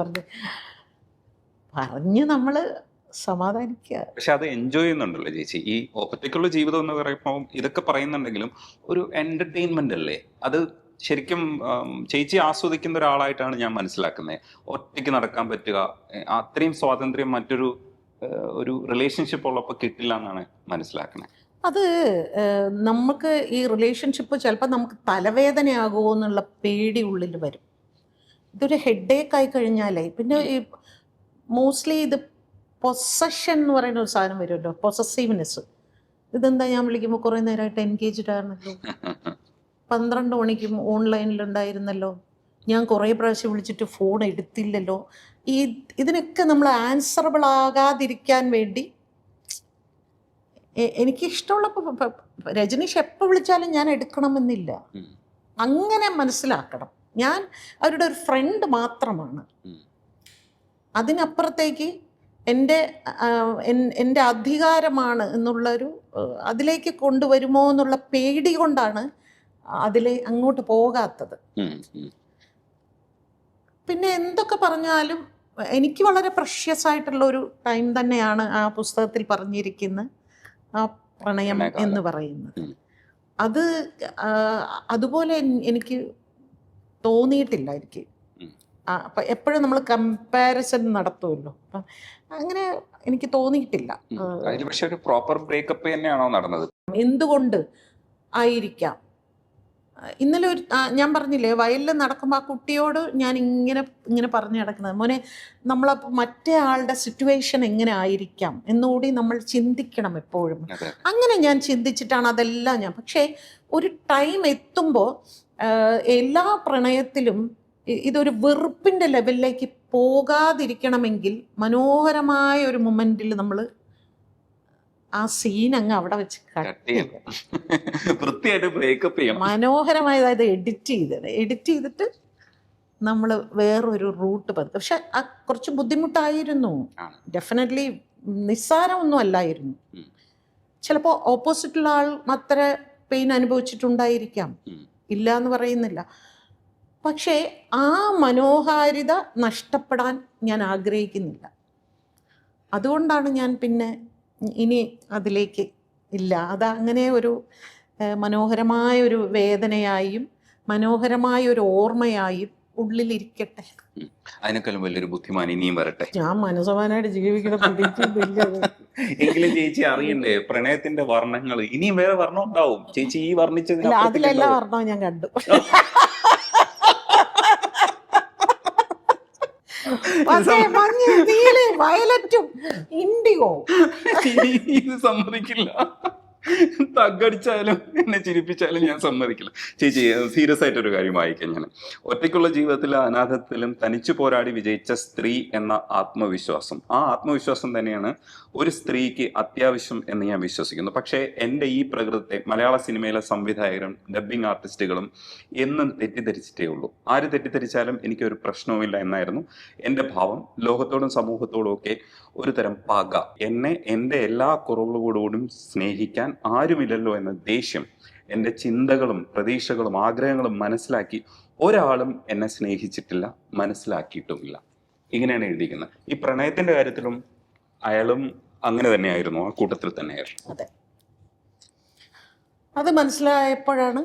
പറഞ്ഞ് നമ്മള് സമാധാനിക്കുക. പക്ഷെ അത് എൻജോയ് ചെയ്യുന്നുണ്ടല്ലോ ചേച്ചി. ഈ ഒറ്റയ്ക്കുള്ള ജീവിതം എന്ന് പറയുമ്പോൾ ഇതൊക്കെ പറയുന്നുണ്ടെങ്കിലും ഒരു എന്റർടൈൻമെന്റ് അല്ലേ അത്? ശരിക്കും ചേച്ചി ആസ്വദിക്കുന്ന ഒരാളായിട്ടാണ് ഞാൻ മനസ്സിലാക്കുന്നത്. ഒറ്റയ്ക്ക് നടക്കാൻ പറ്റുക, അത്രയും സ്വാതന്ത്ര്യം മറ്റൊരു റിലേഷൻഷിപ്പ് ഉള്ളപ്പോൾ കിട്ടില്ല എന്നാണ് മനസ്സിലാക്കുന്നത്. അത് നമുക്ക് ഈ റിലേഷൻഷിപ്പ് ചിലപ്പോൾ നമുക്ക് തലവേദനയാകുമോ എന്നുള്ള പേടി ഉള്ളിൽ വരും. ഇതൊരു ഹെഡേക്ക് ആയി കഴിഞ്ഞാലേ പിന്നെ ഈ മോസ്റ്റ്ലി ഇത് പൊസഷൻ എന്ന് പറയുന്ന ഒരു സാധനം വരുമല്ലോ, പൊസസീവ്നെസ്. ഇതെന്താ ഞാൻ വിളിക്കുമ്പോൾ കുറേ നേരമായിട്ട് എൻഗേജ്ഡ് ആയിരുന്നല്ലോ, 12 മണിക്കും ഓൺലൈനിലുണ്ടായിരുന്നല്ലോ, ഞാൻ കുറേ പ്രാവശ്യം വിളിച്ചിട്ട് ഫോൺ എടുത്തില്ലല്ലോ. ഇതിനൊക്കെ നമ്മൾ ആൻസറബിൾ ആകാതിരിക്കാൻ വേണ്ടി എനിക്കിഷ്ടമുള്ളപ്പോൾ രജനീഷ് എപ്പോൾ വിളിച്ചാലും ഞാൻ എടുക്കണമെന്നില്ല. അങ്ങനെ മനസ്സിലാക്കണം. ഞാൻ അവരുടെ ഒരു ഫ്രണ്ട് മാത്രമാണ്. അതിനപ്പുറത്തേക്ക് എൻ്റെ അധികാരമാണ് എന്നുള്ളൊരു അതിലേക്ക് കൊണ്ടുവരുമോ എന്നുള്ള പേടി കൊണ്ടാണ് അതിൽ അങ്ങോട്ട് പോകാത്തത്. പിന്നെ എന്തൊക്കെ പറഞ്ഞാലും എനിക്ക് വളരെ പ്രഷ്യസ് ആയിട്ടുള്ള ഒരു ടൈം തന്നെയാണ് ആ പുസ്തകത്തിൽ പറഞ്ഞിരിക്കുന്ന ആ പ്രണയം എന്ന് പറയുന്നത്. അത് അതുപോലെ എനിക്ക് തോന്നിയിട്ടില്ല. എനിക്ക് അപ്പം എപ്പോഴും നമ്മൾ കമ്പാരിസൺ നടത്തുമല്ലോ, അപ്പം അങ്ങനെ എനിക്ക് തോന്നിയിട്ടില്ല. പക്ഷെ ഒരു പ്രോപ്പർ ബ്രേക്കപ്പ് തന്നെയാണോ നടന്നത്? എന്തുകൊണ്ട് ആയിരിക്കാം. ഇന്നലെ ഞാൻ പറഞ്ഞില്ലേ, വയലിൽ നടക്കുമ്പോൾ ആ കുട്ടിയോട് ഞാൻ ഇങ്ങനെ പറഞ്ഞു നടക്കുന്നത്, മോനെ നമ്മളപ്പോൾ മറ്റേ ആളുടെ സിറ്റുവേഷൻ എങ്ങനെ ആയിരിക്കാം എന്നുകൂടി നമ്മൾ ചിന്തിക്കണം എപ്പോഴും. അങ്ങനെ ഞാൻ ചിന്തിച്ചിട്ടാണ് അതെല്ലാം പക്ഷേ ഒരു ടൈം എത്തുമ്പോൾ എല്ലാ പ്രണയത്തിലും ഇതൊരു വെറുപ്പിൻ്റെ ലെവലിലേക്ക് പോകാതിരിക്കണമെങ്കിൽ മനോഹരമായ ഒരു മൊമെന്റിൽ നമ്മൾ ആ സീൻ അങ്ങ് അവിടെ വെച്ച് മനോഹരമായത് എഡിറ്റ് ചെയ്തിട്ട് നമ്മൾ വേറൊരു റൂട്ട് പതുക്കെ. പക്ഷെ കുറച്ച് ബുദ്ധിമുട്ടായിരുന്നു. ഡെഫിനറ്റ്ലി നിസ്സാരമൊന്നും അല്ലായിരുന്നു. ചിലപ്പോൾ ഓപ്പോസിറ്റുള്ള ആൾ അത്ര പെയിൻ അനുഭവിച്ചിട്ടുണ്ടായിരിക്കാം, ഇല്ല എന്ന് പറയുന്നില്ല. പക്ഷേ ആ മനോഹാരിത നഷ്ടപ്പെടാൻ ഞാൻ ആഗ്രഹിക്കുന്നില്ല. അതുകൊണ്ടാണ് ഞാൻ പിന്നെ ഇനി അതിലേക്ക് ഇല്ല. അത് അങ്ങനെ ഒരു മനോഹരമായ ഒരു വേദനയായും മനോഹരമായ ഒരു ഓർമ്മയായും ഉള്ളിലിരിക്കട്ടെ. അതിനേക്കാളും വലിയൊരു ബുദ്ധിമാൻ ഇനിയും വരട്ടെ. ഞാൻ മനസ്സമാനായിട്ട് ജീവിക്കണ പ്രതീക്ഷയില്ല. എങ്കിലും ചേച്ചി അറിയണ്ടേ പ്രണയത്തിന്റെ വർണ്ണങ്ങൾ ഇനിയും വേറെ വർണ്ണം ഉണ്ടാവും. ചേച്ചി ഈ വർണ്ണിച്ചതിന് അതിലെല്ലാ വർണ്ണവും ഞാൻ കണ്ടു. മഞ്ഞ, നീല, വയലറ്റും ഇൻഡിഗോ. ഇത് സമ്മതിക്കില്ല. തగ్గടിച്ചാലും എന്നെ ചിരിപ്പിച്ചാലും ഞാൻ സമ്മതിക്കില്ല. ചേച്ചി സീരിയസ് ആയിട്ടൊരു കാര്യം വായിക്കാം ഞാൻ. ഒറ്റയ്ക്കുള്ള ജീവിതത്തിലെ അനാഥത്തിലും തനിച്ചു പോരാടി വിജയിച്ച സ്ത്രീ എന്ന ആത്മവിശ്വാസം, ആ ആത്മവിശ്വാസം തന്നെയാണ് ഒരു സ്ത്രീക്ക് അത്യാവശ്യം എന്ന് ഞാൻ വിശ്വസിക്കുന്നു. പക്ഷേ എൻ്റെ ഈ പ്രകൃതത്തെ മലയാള സിനിമയിലെ സംവിധായകരും ഡബ്ബിംഗ് ആർട്ടിസ്റ്റുകളും എന്നും തെറ്റിദ്ധരിച്ചിട്ടേ ഉള്ളൂ. ആര് തെറ്റിദ്ധരിച്ചാലും എനിക്കൊരു പ്രശ്നവുമില്ല എന്നായിരുന്നു എൻ്റെ ഭാവം. ലോകത്തോടും സമൂഹത്തോടും ഒക്കെ ഒരു തരം പക, എന്നെ എൻ്റെ എല്ലാ കുറവുകളോടും സ്നേഹിക്കാൻ ആരുമില്ലല്ലോ എന്ന ദേഷ്യം, എൻ്റെ ചിന്തകളും പ്രതീക്ഷകളും ആഗ്രഹങ്ങളും മനസ്സിലാക്കി ഒരാളും എന്നെ സ്നേഹിച്ചിട്ടില്ല, മനസ്സിലാക്കിയിട്ടുമില്ല. ഇങ്ങനെയാണ് എഴുതിയിരിക്കുന്നത്. ഈ പ്രണയത്തിന്റെ കാര്യത്തിലും അയാളും അങ്ങനെ തന്നെയായിരുന്നു, ആ കൂട്ടത്തിൽ തന്നെയായിരുന്നു. അതെ, അത് മനസ്സിലായപ്പോഴാണ്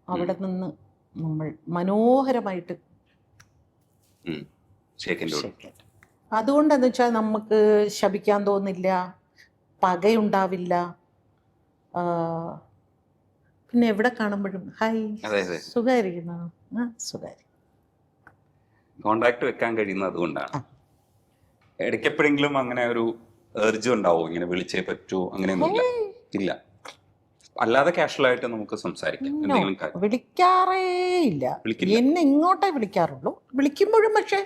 അവിടെ നിന്ന് നമ്മൾ മനോഹരമായിട്ട് അതുകൊണ്ടെന്ന് വെച്ചാൽ നമുക്ക് ശപിക്കാൻ തോന്നില്ല, പകയുണ്ടാവില്ല. പിന്നെ എവിടെ കാണുമ്പോഴും ഹായ് സുഖായിരിക്കുന്നു, സുഖായിരിക്കും. കോണ്ടാക്ട് വെക്കാൻ കഴിയുന്നത് അതുകൊണ്ടാണ്. ഇടയ്ക്കെപ്പോഴെങ്കിലും അങ്ങനെ ഒരു എർജ് ഉണ്ടാവും, ഇങ്ങനെ വിളിച്ചേ പറ്റൂ, അങ്ങനെയൊന്നുമില്ല? ഇല്ല, അല്ലാതെ കാഷ്വൽ ആയിട്ട് നമുക്ക് സംസാരിക്കാം. വിളിക്കാറേ ഇല്ല, എന്നെ ഇങ്ങോട്ടേ വിളിക്കാറുള്ളൂ. വിളിക്കുമ്പോഴും പക്ഷെ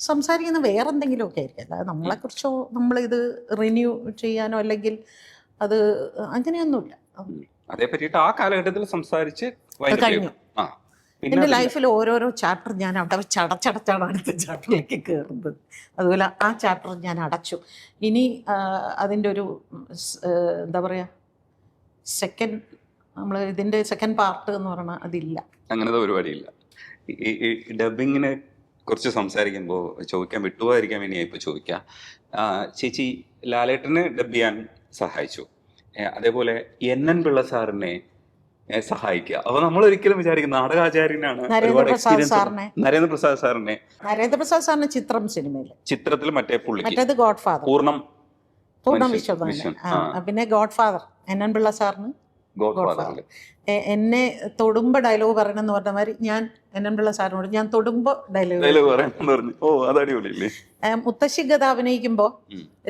സംസാരിക്കുന്ന വേറെ എന്തെങ്കിലുമൊക്കെ ആയിരിക്കും, അല്ലാതെ നമ്മളെക്കുറിച്ചോ നമ്മളിത് റിന്യൂ ചെയ്യാനോ അല്ലെങ്കിൽ അത് അങ്ങനെയൊന്നുമില്ല. അതേ പറ്റിയിട്ട് ആ കാലഘട്ടത്തിൽ സംസാരിച്ച് കഴിഞ്ഞു. എൻ്റെ ലൈഫിൽ ഓരോരോ ചാപ്റ്റർ ഞാൻ അവിടെ വെച്ച് അടച്ചടച്ചാണ് അടുത്ത ചാപ്റ്ററിലേക്ക് കയറുന്നത്. അതുപോലെ ആ ചാപ്റ്റർ ഞാൻ അടച്ചു. ഇനി അതിൻ്റെ ഒരു എന്താ പറയുക, സെക്കൻഡ് നമ്മൾ ഇതിൻ്റെ സെക്കൻഡ് പാർട്ട് എന്ന് പറഞ്ഞാൽ അതില്ല, അങ്ങനത്തെ പരിപാടിയില്ല. ഈ ഡബിങ്ങിനെ കുറിച്ച് സംസാരിക്കുമ്പോൾ ചോദിക്കാൻ വിട്ടുപോകാതിരിക്കാൻ വേണ്ടി ഇപ്പോൾ ചോദിക്കാം. ചേച്ചി ലാലേട്ടനെ ഡബ് ചെയ്യാൻ സഹായിച്ചു, അതേപോലെ NN പിള്ള സാറിനെ സഹായിക്കുക. അപ്പൊ നമ്മൾ ഒരിക്കലും വിചാരിക്കും നാടകാചാര്യനാണ്. നരേന്ദ്രപ്രസാദ് സാറിനെ ചിത്രം സിനിമയിൽ, ചിത്രത്തിൽ മറ്റേ പുള്ളിക്ക്, മറ്റേത് ഗോഡ് ഫാദർ, പൂർണ്ണം വിശ്വനാഥൻ. പിന്നെ ഗോഡ് ഫാദർ NN പിള്ള സാറിന് ഗോഡ് ഫാദർ. എന്നെ തൊടുമ്പോ ഡയലോഗ് പറയണമെന്ന് പറഞ്ഞ മാതിരി ഞാൻ NN പിള്ള സാറിനോട് ഞാൻ തൊടുമ്പോ ഡയലോഗ് പറഞ്ഞു. മുത്തശ്ശി ഗത അഭിനയിക്കുമ്പോ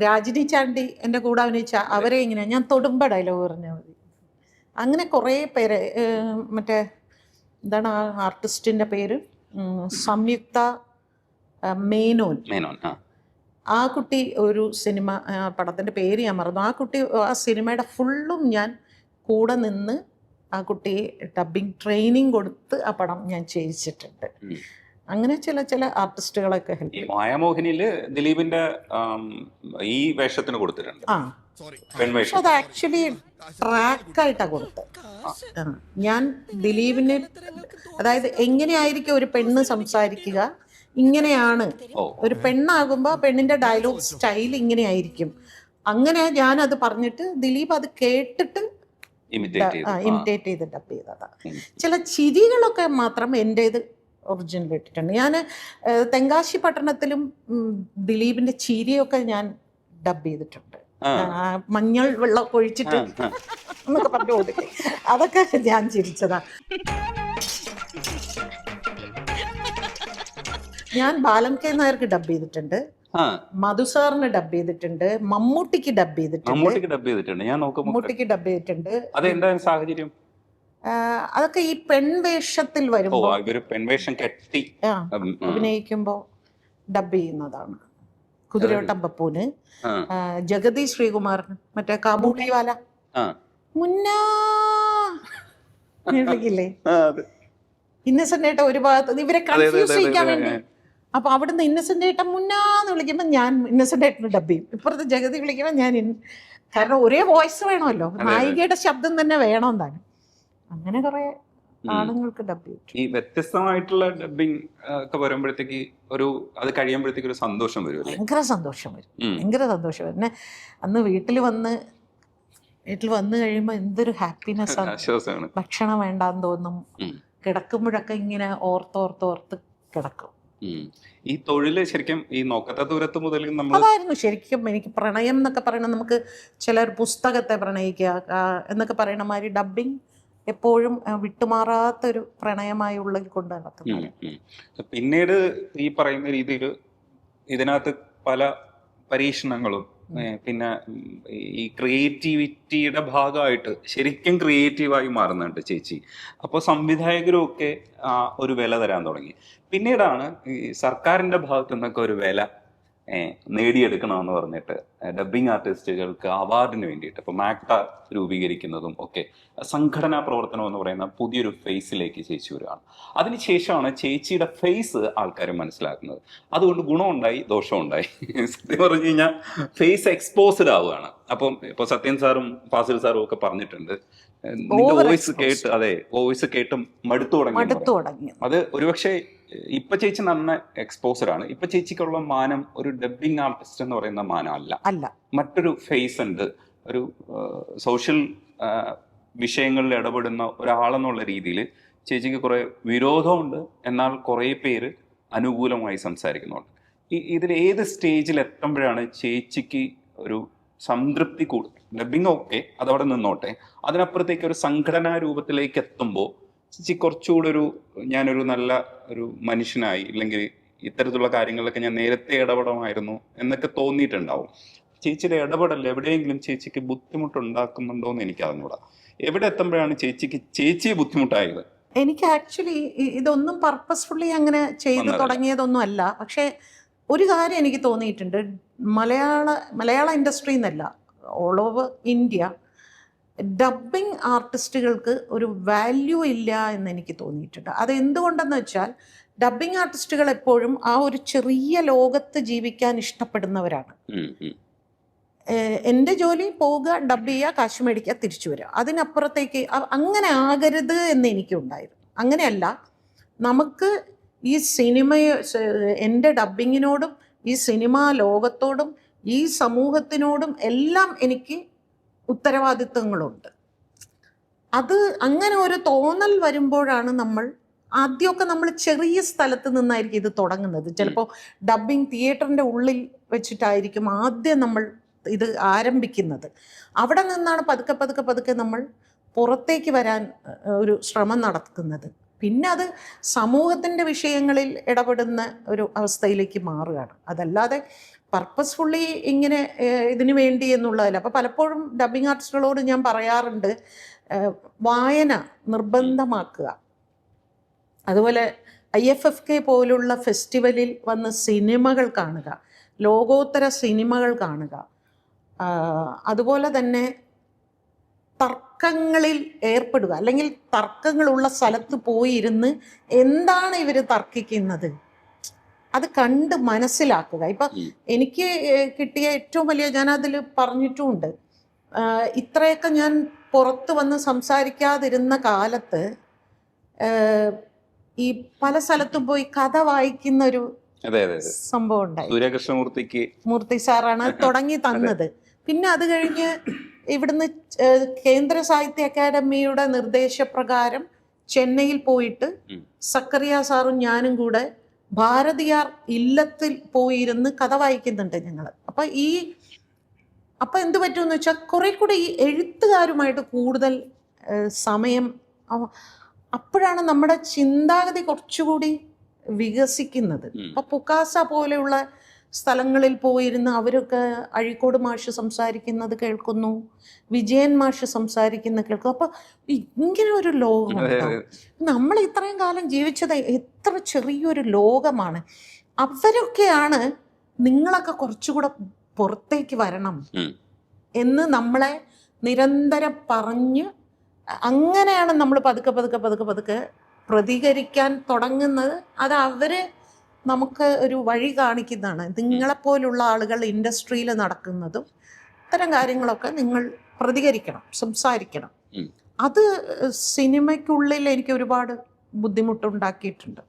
രാജിനി ചാണ്ടി എന്റെ കൂടെ അഭിനയിച്ച അവരെ ഇങ്ങനെ ഞാൻ തൊടുമ്പോ ഡയലോഗ് പറഞ്ഞാൽ മതി. അങ്ങനെ കുറേ പേര്, മറ്റേ എന്താണ് ആ ആർട്ടിസ്റ്റിന്റെ പേര്, സംയുക്ത മേനോൻ. ആ കുട്ടി ഒരു സിനിമ, പടത്തിൻ്റെ പേര് ഞാൻ മറന്നു. ആ കുട്ടി ആ സിനിമയുടെ ഫുള്ളും ഞാൻ കൂടെ നിന്ന് ആ കുട്ടിയെ ഡബ്ബിങ് ട്രെയിനിങ് കൊടുത്ത് ആ പടം ഞാൻ ചെയ്യിച്ചിട്ടുണ്ട്. അങ്ങനെ ചില ആർട്ടിസ്റ്റുകളൊക്കെ ഹെൽപ്പ് ചെയ്യും. മായാമോഹിനിയില് ദിലീപിന്റെ ഈ വേഷത്തിന് കൊടുത്തിട്ടുണ്ട്. അത് ആക്ച്വലി ട്രാക്കായിട്ടാണ് കൊടുത്തത്. ഞാൻ ദിലീപിന്, അതായത് എങ്ങനെയായിരിക്കും ഒരു പെണ്ണ് സംസാരിക്കുക, ഇങ്ങനെയാണ് ഒരു പെണ്ണാകുമ്പോൾ പെണ്ണിന്റെ ഡയലോഗ് സ്റ്റൈൽ ഇങ്ങനെയായിരിക്കും, അങ്ങനെ ഞാനത് പറഞ്ഞിട്ട് ദിലീപ് അത് കേട്ടിട്ട് ഇമിറ്റേറ്റ് ചെയ്ത് ഡബ് ചെയ്തതാണ്. ചില ചിരികളൊക്കെ മാത്രം എൻ്റേത് ഒറിജിനൽ ഇട്ടിട്ടുണ്ട്. ഞാൻ തെങ്കാശി പട്ടണത്തിലും ദിലീപിന്റെ ചിരിയൊക്കെ ഞാൻ ഡബ് ചെയ്തിട്ടുണ്ട്. മഞ്ഞൾ വെള്ളം ഒഴിച്ചിട്ട് എന്നൊക്കെ പറഞ്ഞു കൊടുക്കേ, അതൊക്കെ ഞാൻ ചിരിച്ചതാ. ഞാൻ ബാലൻ കെ നായർക്ക് ഡബ് ചെയ്തിട്ടുണ്ട്, മധുസാറിന് ഡബ് ചെയ്തിട്ടുണ്ട്, മമ്മൂട്ടിക്ക് ഡബ് ചെയ്തിട്ടുണ്ട്. മമ്മൂട്ടിക്ക് ഡബ് ചെയ്തിട്ടുണ്ട്. സാഹചര്യം അതൊക്കെ ഈ പെൺവേഷത്തിൽ വരുമ്പോ, പെൺവേഷം കെട്ടി അഭിനയിക്കുമ്പോ ഡബ് ചെയ്യുന്നതാണ്. കുതിരവട്ടം പപ്പൂന്, ജഗതി ശ്രീകുമാറിന്, മറ്റേ കാബൂളിവാല മുന്നാ വിളിക്കില്ലേ, ഇന്നസെന്റ് ഏട്ട ഒരു ഭാഗത്ത് ഇവരെ കൺഫ്യൂസ് ചെയ്യിക്കാൻ വേണ്ടി. അപ്പൊ അവിടുന്ന് ഇന്നസെന്റ് ഏട്ടൻ മുന്നാന്ന് വിളിക്കുമ്പോ ഞാൻ ഇന്നസെന്റ് ഏട്ടന് ഡബ് ചെയ്യും, ഇപ്പുറത്ത് ജഗതി വിളിക്കുമ്പോ ഞാൻ, കാരണം ഒരേ വോയിസ് വേണമല്ലോ, നായികയുടെ ശബ്ദം തന്നെ വേണം താനും. അങ്ങനെ കുറെ ആണുങ്ങൾക്ക് ഡബ് ചെയ്തിട്ടുണ്ട്. ഈ വ്യത്യസ്തമായിട്ടുള്ള ഡബിങ് ഒക്കെ വരുമ്പോഴത്തേക്ക് അത് കഴിയുമ്പോഴത്തേക്ക് ഒരു സന്തോഷം വരും അല്ലേ? ഭയങ്കര സന്തോഷം വരും, ഭയങ്കര സന്തോഷം വരും. പിന്നെ അന്ന് വീട്ടിൽ വന്ന് കഴിയുമ്പോൾ എന്തൊരു ഹാപ്പിനെസ് ആണ്. ആശ്വാസമാണ്. ഭക്ഷണം വേണ്ടാന്ന് തോന്നും, കിടക്കുമ്പോഴൊക്കെ ഇങ്ങനെ ഓർത്ത് കിടക്കും. ഈ തൊഴില് ശരിക്കും ഈ നോക്കത്ത ദൂരത്ത് മുതൽ നമ്മൾ അതായിരുന്നു ശരിക്കും എനിക്ക് പ്രണയം എന്നൊക്കെ പറയണ, നമുക്ക് ചിലർ പുസ്തകത്തെ പ്രണയിക്കുക എന്നൊക്കെ പറയണ മാതിരി ഡബിങ് എപ്പോഴും വിട്ടുമാറാത്തൊരു പ്രണയമായി ഉള്ളിൽ കൊണ്ട് നടത്തുന്നത്. പിന്നീട് ഈ പറയുന്ന രീതിയിൽ ഇതിനകത്ത് പല പരീക്ഷണങ്ങളും പിന്നെ ഈ ക്രിയേറ്റിവിറ്റിയുടെ ഭാഗമായിട്ട് ശരിക്കും ക്രിയേറ്റീവായി മാറുന്നുണ്ട് ചേച്ചി. അപ്പോൾ സംവിധായകരും ഒക്കെ ഒരു വില തരാൻ തുടങ്ങി. പിന്നീടാണ് ഈ സർക്കാരിന്റെ ഭാഗത്തു നിന്നൊക്കെ ഒരു വില നേടിയെടുക്കണമെന്ന് പറഞ്ഞിട്ട് ഡബ്ബിംഗ് ആർട്ടിസ്റ്റുകൾക്ക് അവാർഡിന് വേണ്ടിയിട്ട് ഇപ്പോൾ മാക്ട രൂപീകരിക്കുന്നതും ഒക്കെ സംഘടനാ പ്രവർത്തനം എന്ന് പറയുന്ന പുതിയൊരു ഫേസിലേക്ക് ചേച്ചി വരികയാണ്. അതിനുശേഷമാണ് ചേച്ചിയുടെ ഫേസ് ആൾക്കാർ മനസ്സിലാക്കുന്നത്. അതുകൊണ്ട് ഗുണമുണ്ടായി ദോഷമുണ്ടായി. സത്യം പറഞ്ഞു കഴിഞ്ഞാൽ ഫേസ് എക്സ്പോസ്ഡ് ആവുകയാണ്. അപ്പം ഇപ്പോൾ സത്യൻ സാറും ഫാസിൽ സാറും ഒക്കെ പറഞ്ഞിട്ടുണ്ട്, വോയിസ് കേട്ടും മടുത്തു തുടങ്ങി. അത് ഒരുപക്ഷെ ഇപ്പൊ ചേച്ചി നന്ന എക്സ്പോസർ ആണ്. ഇപ്പൊ ചേച്ചിക്കുള്ള മാനം ഒരു ഡബ്ബിംഗ് ആർട്ടിസ്റ്റ് എന്ന് പറയുന്ന മാനം അല്ല. മറ്റൊരു ഫേസ് ഉണ്ട്. ഒരു സോഷ്യൽ വിഷയങ്ങളിൽ ഇടപെടുന്ന ഒരാളെന്നുള്ള രീതിയിൽ ചേച്ചിക്ക് കുറെ വിരോധമുണ്ട്, എന്നാൽ കുറെ പേര് അനുകൂലമായി സംസാരിക്കുന്നുണ്ട്. ഇതിൽ ഏത് സ്റ്റേജിൽ എത്തുമ്പോഴാണ് ചേച്ചിക്ക് ഒരു സംതൃപ്തി കൂടുതൽ? ഡബ്ബിംഗ് ഓക്കെ, അതവിടെ നിന്നോട്ടെ, അതിനപ്പുറത്തേക്ക് ഒരു സംഘടനാ രൂപത്തിലേക്ക് എത്തുമ്പോൾ ചേച്ചി കുറച്ചുകൂടെ ഞാനൊരു നല്ല ഒരു മനുഷ്യനായി, ഇല്ലെങ്കിൽ ഇത്തരത്തിലുള്ള കാര്യങ്ങളിലൊക്കെ ഞാൻ നേരത്തെ ഇടപെടമായിരുന്നു എന്നൊക്കെ തോന്നിയിട്ടുണ്ടാവും. ചേച്ചിയുടെ ഇടപെടൽ എവിടെയെങ്കിലും ചേച്ചിക്ക് ബുദ്ധിമുട്ടുണ്ടാക്കുന്നുണ്ടോ എന്ന് എനിക്ക് അറിഞ്ഞൂടാ. എവിടെ എത്തുമ്പോഴാണ് ചേച്ചിയെ ബുദ്ധിമുട്ടായത്? എനിക്ക് ആക്ച്വലി ഇതൊന്നും പർപ്പസ്ഫുള്ളി അങ്ങനെ ചെയ്തു തുടങ്ങിയതൊന്നും അല്ല. പക്ഷേ ഒരു കാര്യം എനിക്ക് തോന്നിയിട്ടുണ്ട്, മലയാള ഇൻഡസ്ട്രി എന്നല്ല, ഓൾ ഓവർ ഇന്ത്യ ഡബ്ബിംഗ് ആർട്ടിസ്റ്റുകൾക്ക് ഒരു വാല്യൂ ഇല്ല എന്ന് എനിക്ക് തോന്നിയിട്ടുണ്ട്. അത് എന്തുകൊണ്ടെന്ന് വെച്ചാൽ ഡബ്ബിംഗ് ആർട്ടിസ്റ്റുകൾ എപ്പോഴും ആ ഒരു ചെറിയ ലോകത്ത് ജീവിക്കാൻ ഇഷ്ടപ്പെടുന്നവരാണ്. എൻ്റെ ജോലി പോവുക, ഡബ് ചെയ്യുക, കാശ് മേടിക്കുക, തിരിച്ചു വരിക. അതിനപ്പുറത്തേക്ക് അങ്ങനെ ആകരുത് എന്ന് എനിക്കുണ്ടായിരുന്നു. അങ്ങനെയല്ല, നമുക്ക് ഈ എൻ്റെ ഡബ്ബിങ്ങിനോടും ഈ സിനിമാ ലോകത്തോടും ഈ സമൂഹത്തിനോടും എല്ലാം എനിക്ക് ഉത്തരവാദിത്വങ്ങളുണ്ട്. അത് അങ്ങനെ ഒരു തോന്നൽ വരുമ്പോഴാണ് ആദ്യമൊക്കെ നമ്മൾ ചെറിയ സ്ഥലത്ത് നിന്നായിരിക്കും ഇത് തുടങ്ങുന്നത്. ചിലപ്പോൾ ഡബ്ബിംഗ് തിയേറ്ററിൻ്റെ ഉള്ളിൽ വെച്ചിട്ടായിരിക്കും ആദ്യം നമ്മൾ ഇത് ആരംഭിക്കുന്നത്. അവിടെ നിന്നാണ് പതുക്കെ നമ്മൾ പുറത്തേക്ക് വരാൻ ഒരു ശ്രമം നടത്തുന്നത്. പിന്നെ അത് സമൂഹത്തിൻ്റെ വിഷയങ്ങളിൽ ഇടപെടുന്ന ഒരു അവസ്ഥയിലേക്ക് മാറുകയാണ്. അതല്ലാതെ പർപ്പസ്ഫുള്ളി ഇങ്ങനെ ഇതിനു വേണ്ടി എന്നുള്ളതല്ല. അപ്പോൾ പലപ്പോഴും ഡബ്ബിംഗ് ആർട്ടിസ്റ്റുകളോട് ഞാൻ പറയാറുണ്ട്, വായന നിർബന്ധമാക്കുക. അതുപോലെ IFFK പോലുള്ള ഫെസ്റ്റിവലിൽ വന്ന് സിനിമകൾ കാണുക, ലോകോത്തര സിനിമകൾ കാണുക. അതുപോലെ തന്നെ തർക്കങ്ങളിൽ ഏർപ്പെടുക, അല്ലെങ്കിൽ തർക്കങ്ങളുള്ള സ്ഥലത്ത് പോയിരുന്ന് എന്താണ് ഇവർ തർക്കിക്കുന്നത് അത് കണ്ട് മനസ്സിലാക്കുക. ഇപ്പം എനിക്ക് കിട്ടിയ ഏറ്റവും വലിയ, ഞാനതിൽ പറഞ്ഞിട്ടുമുണ്ട്, ഇത്രയൊക്കെ ഞാൻ പുറത്ത് വന്ന് സംസാരിക്കാതിരുന്ന കാലത്ത് ഈ പല സ്ഥലത്തും പോയി കഥ വായിക്കുന്ന ഒരു സംഭവം ഉണ്ടായി. മൂർത്തി സാറാണ് തുടങ്ങി തന്നത്. പിന്നെ അത് കഴിഞ്ഞ് ഇവിടുന്ന് കേന്ദ്ര സാഹിത്യ അക്കാദമിയുടെ നിർദ്ദേശപ്രകാരം ചെന്നൈയിൽ പോയിട്ട് സക്കറിയ സാറും ഞാനും കൂടെ ഭാരതിയാർ ഇല്ലത്തിൽ പോയിരുന്ന് കഥ വായിക്കുന്നുണ്ട് ഞങ്ങൾ. അപ്പം എന്ത് പറ്റുമെന്ന് വെച്ചാൽ കുറെ കൂടെ ഈ എഴുത്തുകാരുമായിട്ട് കൂടുതൽ സമയം, അപ്പോഴാണ് നമ്മുടെ ചിന്താഗതി കുറച്ചുകൂടി വികസിക്കുന്നത്. അപ്പം പുക്കാസ പോലെയുള്ള സ്ഥലങ്ങളിൽ പോയിരുന്ന് അവരൊക്കെ അഴീക്കോട് മാഷ് സംസാരിക്കുന്നത് കേൾക്കുന്നു, വിജയൻ മാഷ് സംസാരിക്കുന്ന കേൾക്കുന്നു. അപ്പം ഇങ്ങനെ ഒരു ലോകമുണ്ടാവും. നമ്മൾ ഇത്രയും കാലം ജീവിച്ചത് എത്ര ചെറിയൊരു ലോകമാണ്. അവരൊക്കെയാണ് നിങ്ങളൊക്കെ കുറച്ചുകൂടെ പുറത്തേക്ക് വരണം എന്ന് നമ്മളെ നിരന്തരം പറഞ്ഞ്, അങ്ങനെയാണ് നമ്മൾ പതുക്കെ പ്രതികരിക്കാൻ തുടങ്ങുന്നത്. അത് അവര് നമുക്ക് ഒരു വഴി കാണിക്കുന്നതാണ്. നിങ്ങളെപ്പോലുള്ള ആളുകൾ ഇൻഡസ്ട്രിയിൽ നടക്കുന്നതും ഇത്തരം കാര്യങ്ങളൊക്കെ നിങ്ങൾ പ്രതികരിക്കണം, സംസാരിക്കണം. അത് സിനിമയ്ക്കുള്ളിൽ എനിക്ക് ഒരുപാട് ബുദ്ധിമുട്ടുണ്ടാക്കിയിട്ടുണ്ട്.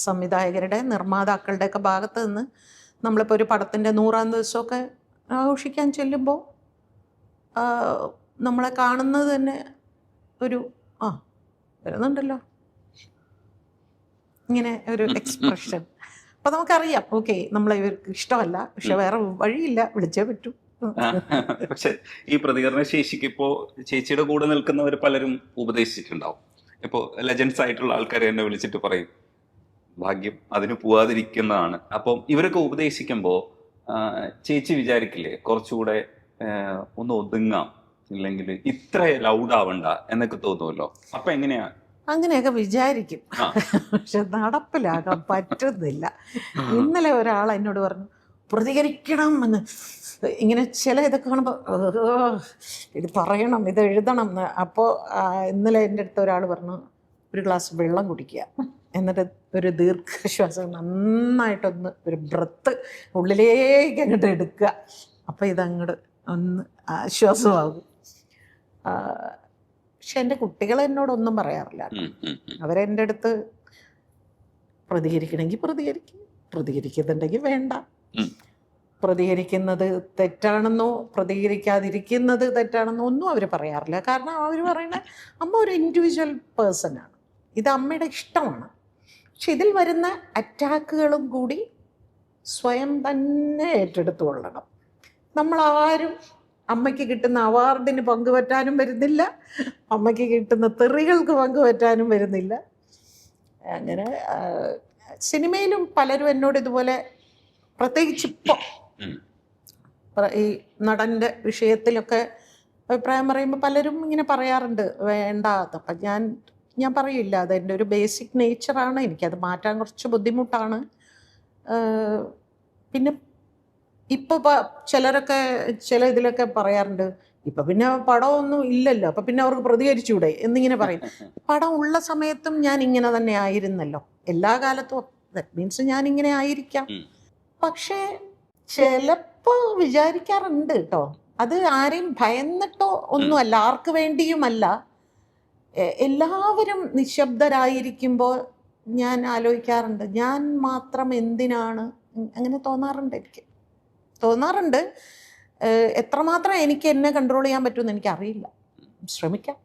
സംവിധായകരുടെ, നിർമ്മാതാക്കളുടെയൊക്കെ ഭാഗത്ത് നിന്ന് നമ്മളിപ്പോൾ ഒരു പടത്തിൻ്റെ 100-ാം ദിവസമൊക്കെ ആഘോഷിക്കാൻ ചെല്ലുമ്പോൾ നമ്മളെ കാണുന്നത് തന്നെ ഒരു വരുന്നുണ്ടല്ലോ ഇങ്ങനെ ഒരു എക്സ്പ്രഷൻ. അപ്പം നമുക്കറിയാം, ഓക്കെ, നമ്മളെ ഇവർക്ക് ഇഷ്ടമല്ല, പക്ഷെ വേറെ വഴിയില്ല, വിളിച്ചേ പറ്റൂ. പക്ഷെ ഈ പ്രതികരണ ശേഷിക്ക് ഇപ്പോ ചേച്ചിയുടെ കൂടെ നിൽക്കുന്നവർ പലരും ഉപദേശിച്ചിട്ടുണ്ടാവും. ഇപ്പോ ലെജൻഡ്സ് ആയിട്ടുള്ള ആൾക്കാരെ എന്നെ വിളിച്ചിട്ട് പറയും ഭാഗ്യം അതിന് പോവാതിരിക്കുന്നതാണ്. അപ്പം ഇവരൊക്കെ ഉപദേശിക്കുമ്പോൾ ചേച്ചി വിചാരിക്കില്ലേ കുറച്ചുകൂടെ ഒന്ന് ഒതുങ്ങാം, ഇല്ലെങ്കിൽ ഇത്ര ലൗഡ് ആവണ്ട എന്നൊക്കെ തോന്നുമല്ലോ. അപ്പൊ എങ്ങനെയാ? അങ്ങനെയൊക്കെ വിചാരിക്കും, പക്ഷെ നടപ്പിലാകാൻ പറ്റുന്നില്ല. ഇന്നലെ ഒരാൾ എന്നോട് പറഞ്ഞു പ്രതികരിക്കണം എന്ന്. ഇങ്ങനെ ചില ഇതൊക്കെ കാണുമ്പോൾ ഇത് പറയണം, ഇത് എഴുതണം എന്ന്. അപ്പോൾ ഇന്നലെ എൻ്റെ അടുത്ത് ഒരാൾ പറഞ്ഞു ഒരു ഗ്ലാസ് വെള്ളം കുടിക്കുക, എന്നിട്ട് ഒരു ദീർഘശ്വാസം നന്നായിട്ടൊന്ന് ഒരു ബ്രത്ത് ഉള്ളിലേക്ക് അങ്ങോട്ട് എടുക്കുക, അപ്പോൾ ഇതങ്ങോട്ട് ഒന്ന് ആശ്വാസമാകും. പക്ഷെ എൻ്റെ കുട്ടികൾ എന്നോടൊന്നും പറയാറില്ല. അവരെൻ്റെ അടുത്ത് പ്രതികരിക്കണമെങ്കിൽ പ്രതികരിക്കുന്നുണ്ടെങ്കിൽ വേണ്ട, പ്രതികരിക്കുന്നത് തെറ്റാണെന്നോ പ്രതികരിക്കാതിരിക്കുന്നത് തെറ്റാണെന്നോ ഒന്നും അവർ പറയാറില്ല. കാരണം അവർ പറയുന്നത് അമ്മ ഒരു ഇൻഡിവിജ്വൽ പേഴ്സണാണ്, ഇത് അമ്മയുടെ ഇഷ്ടമാണ്. പക്ഷെ ഇതിൽ വരുന്ന അറ്റാക്കുകളും കൂടി സ്വയം തന്നെ ഏറ്റെടുത്തു കൊള്ളണം. നമ്മളാരും അമ്മയ്ക്ക് കിട്ടുന്ന അവാർഡിന് പങ്കുപറ്റാനും വരുന്നില്ല, അമ്മയ്ക്ക് കിട്ടുന്ന തെറികൾക്ക് പങ്കുപറ്റാനും വരുന്നില്ല. അങ്ങനെ സിനിമയിലും പലരും എന്നോട് ഇതുപോലെ, പ്രത്യേകിച്ച് ഇപ്പോൾ ഈ നടൻ്റെ വിഷയത്തിലൊക്കെ അഭിപ്രായം പറയുമ്പോൾ പലരും ഇങ്ങനെ പറയാറുണ്ട് വേണ്ടാത്ത. അപ്പം ഞാൻ പറയില്ല, അതെൻ്റെ ഒരു ബേസിക് നേച്ചറാണ്, എനിക്കത് മാറ്റാൻ കുറച്ച് ബുദ്ധിമുട്ടാണ്. പിന്നെ ഇപ്പോൾ ചിലരൊക്കെ ചില ഇതിലൊക്കെ പറയാറുണ്ട് ഇപ്പം പിന്നെ പടമൊന്നും ഇല്ലല്ലോ, അപ്പം പിന്നെ അവർക്ക് പ്രതികരിച്ചൂടെ എന്നിങ്ങനെ പറയും. പടം ഉള്ള സമയത്തും ഞാൻ ഇങ്ങനെ തന്നെ ആയിരുന്നല്ലോ, എല്ലാ കാലത്തും. ദാറ്റ് മീൻസ് ഞാൻ ഇങ്ങനെ ആയിരിക്കാം. പക്ഷേ ചിലപ്പോൾ വിചാരിക്കാറുണ്ട് കേട്ടോ, അത് ആരെയും ഭയന്നിട്ടോ ഒന്നുമല്ല, ആർക്ക് വേണ്ടിയുമല്ല. എല്ലാവരും നിശബ്ദരായിരിക്കുമ്പോൾ ഞാൻ ആലോചിക്കാറുണ്ട് ഞാൻ മാത്രം എന്തിനാണ്, അങ്ങനെ തോന്നാറുണ്ട്. എത്രമാത്രം എനിക്ക് എന്നെ കൺട്രോൾ ചെയ്യാൻ പറ്റുമെന്ന് എനിക്കറിയില്ല, ശ്രമിക്കാം.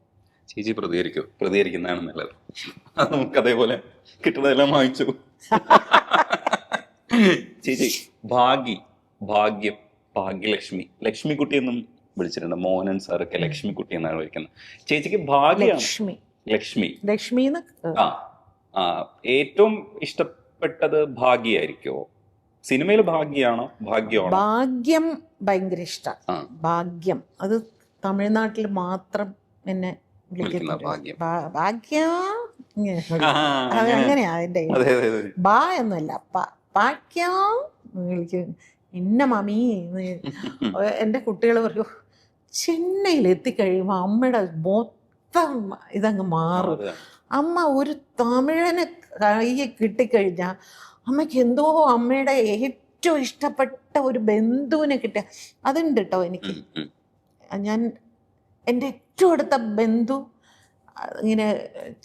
ചേച്ചി പ്രതികരിക്കുന്നതാണ് നല്ലത്. നമുക്ക് അതേപോലെ കിട്ടുന്നതെല്ലാം വാങ്ങിച്ചു. ചേച്ചി ഭാഗ്യം ഭാഗ്യലക്ഷ്മി, ലക്ഷ്മിക്കുട്ടി എന്നും വിളിച്ചിട്ടുണ്ട്. മോഹനൻ സാറൊക്കെ ലക്ഷ്മിക്കുട്ടി എന്നാണ് വിളിക്കുന്നത്. ചേച്ചിക്ക് ലക്ഷ്മി ഏറ്റവും ഇഷ്ടപ്പെട്ടത് ഭാഗ്യായിരിക്കോ? സിനിമയിൽ ഭാഗ്യമാണോ? ഭാഗ്യം ഭയങ്കര ഇഷ്ടമാണ്. ഭാഗ്യം അത് തമിഴ്നാട്ടിൽ മാത്രം എന്നെ വിളിക്കുന്നത്. ഭാഗ്യം അങ്ങനെയാ അതിൻ്റെ ബാ എന്നല്ല, ഭാഗ്യം വിളിക്കും. ഇന്ന മമ്മി എൻ്റെ കുട്ടികൾ പറയൂ, ചെന്നൈയിൽ എത്തിക്കഴിയുമ്പോൾ അമ്മയുടെ മൊത്തം ഇതങ്ങ് മാറും. അമ്മ ഒരു തമിഴനെ കയ്യിൽ കിട്ടിക്കഴിഞ്ഞാൽ അമ്മയ്ക്ക് എന്തോ അമ്മയുടെ ഏറ്റവും ഇഷ്ടപ്പെട്ട ഒരു ബന്ധുവിനെ കിട്ടിയ അതുണ്ട് കേട്ടോ. എനിക്ക് എൻ്റെ ഏറ്റവും അടുത്ത ബന്ധു ഇങ്ങനെ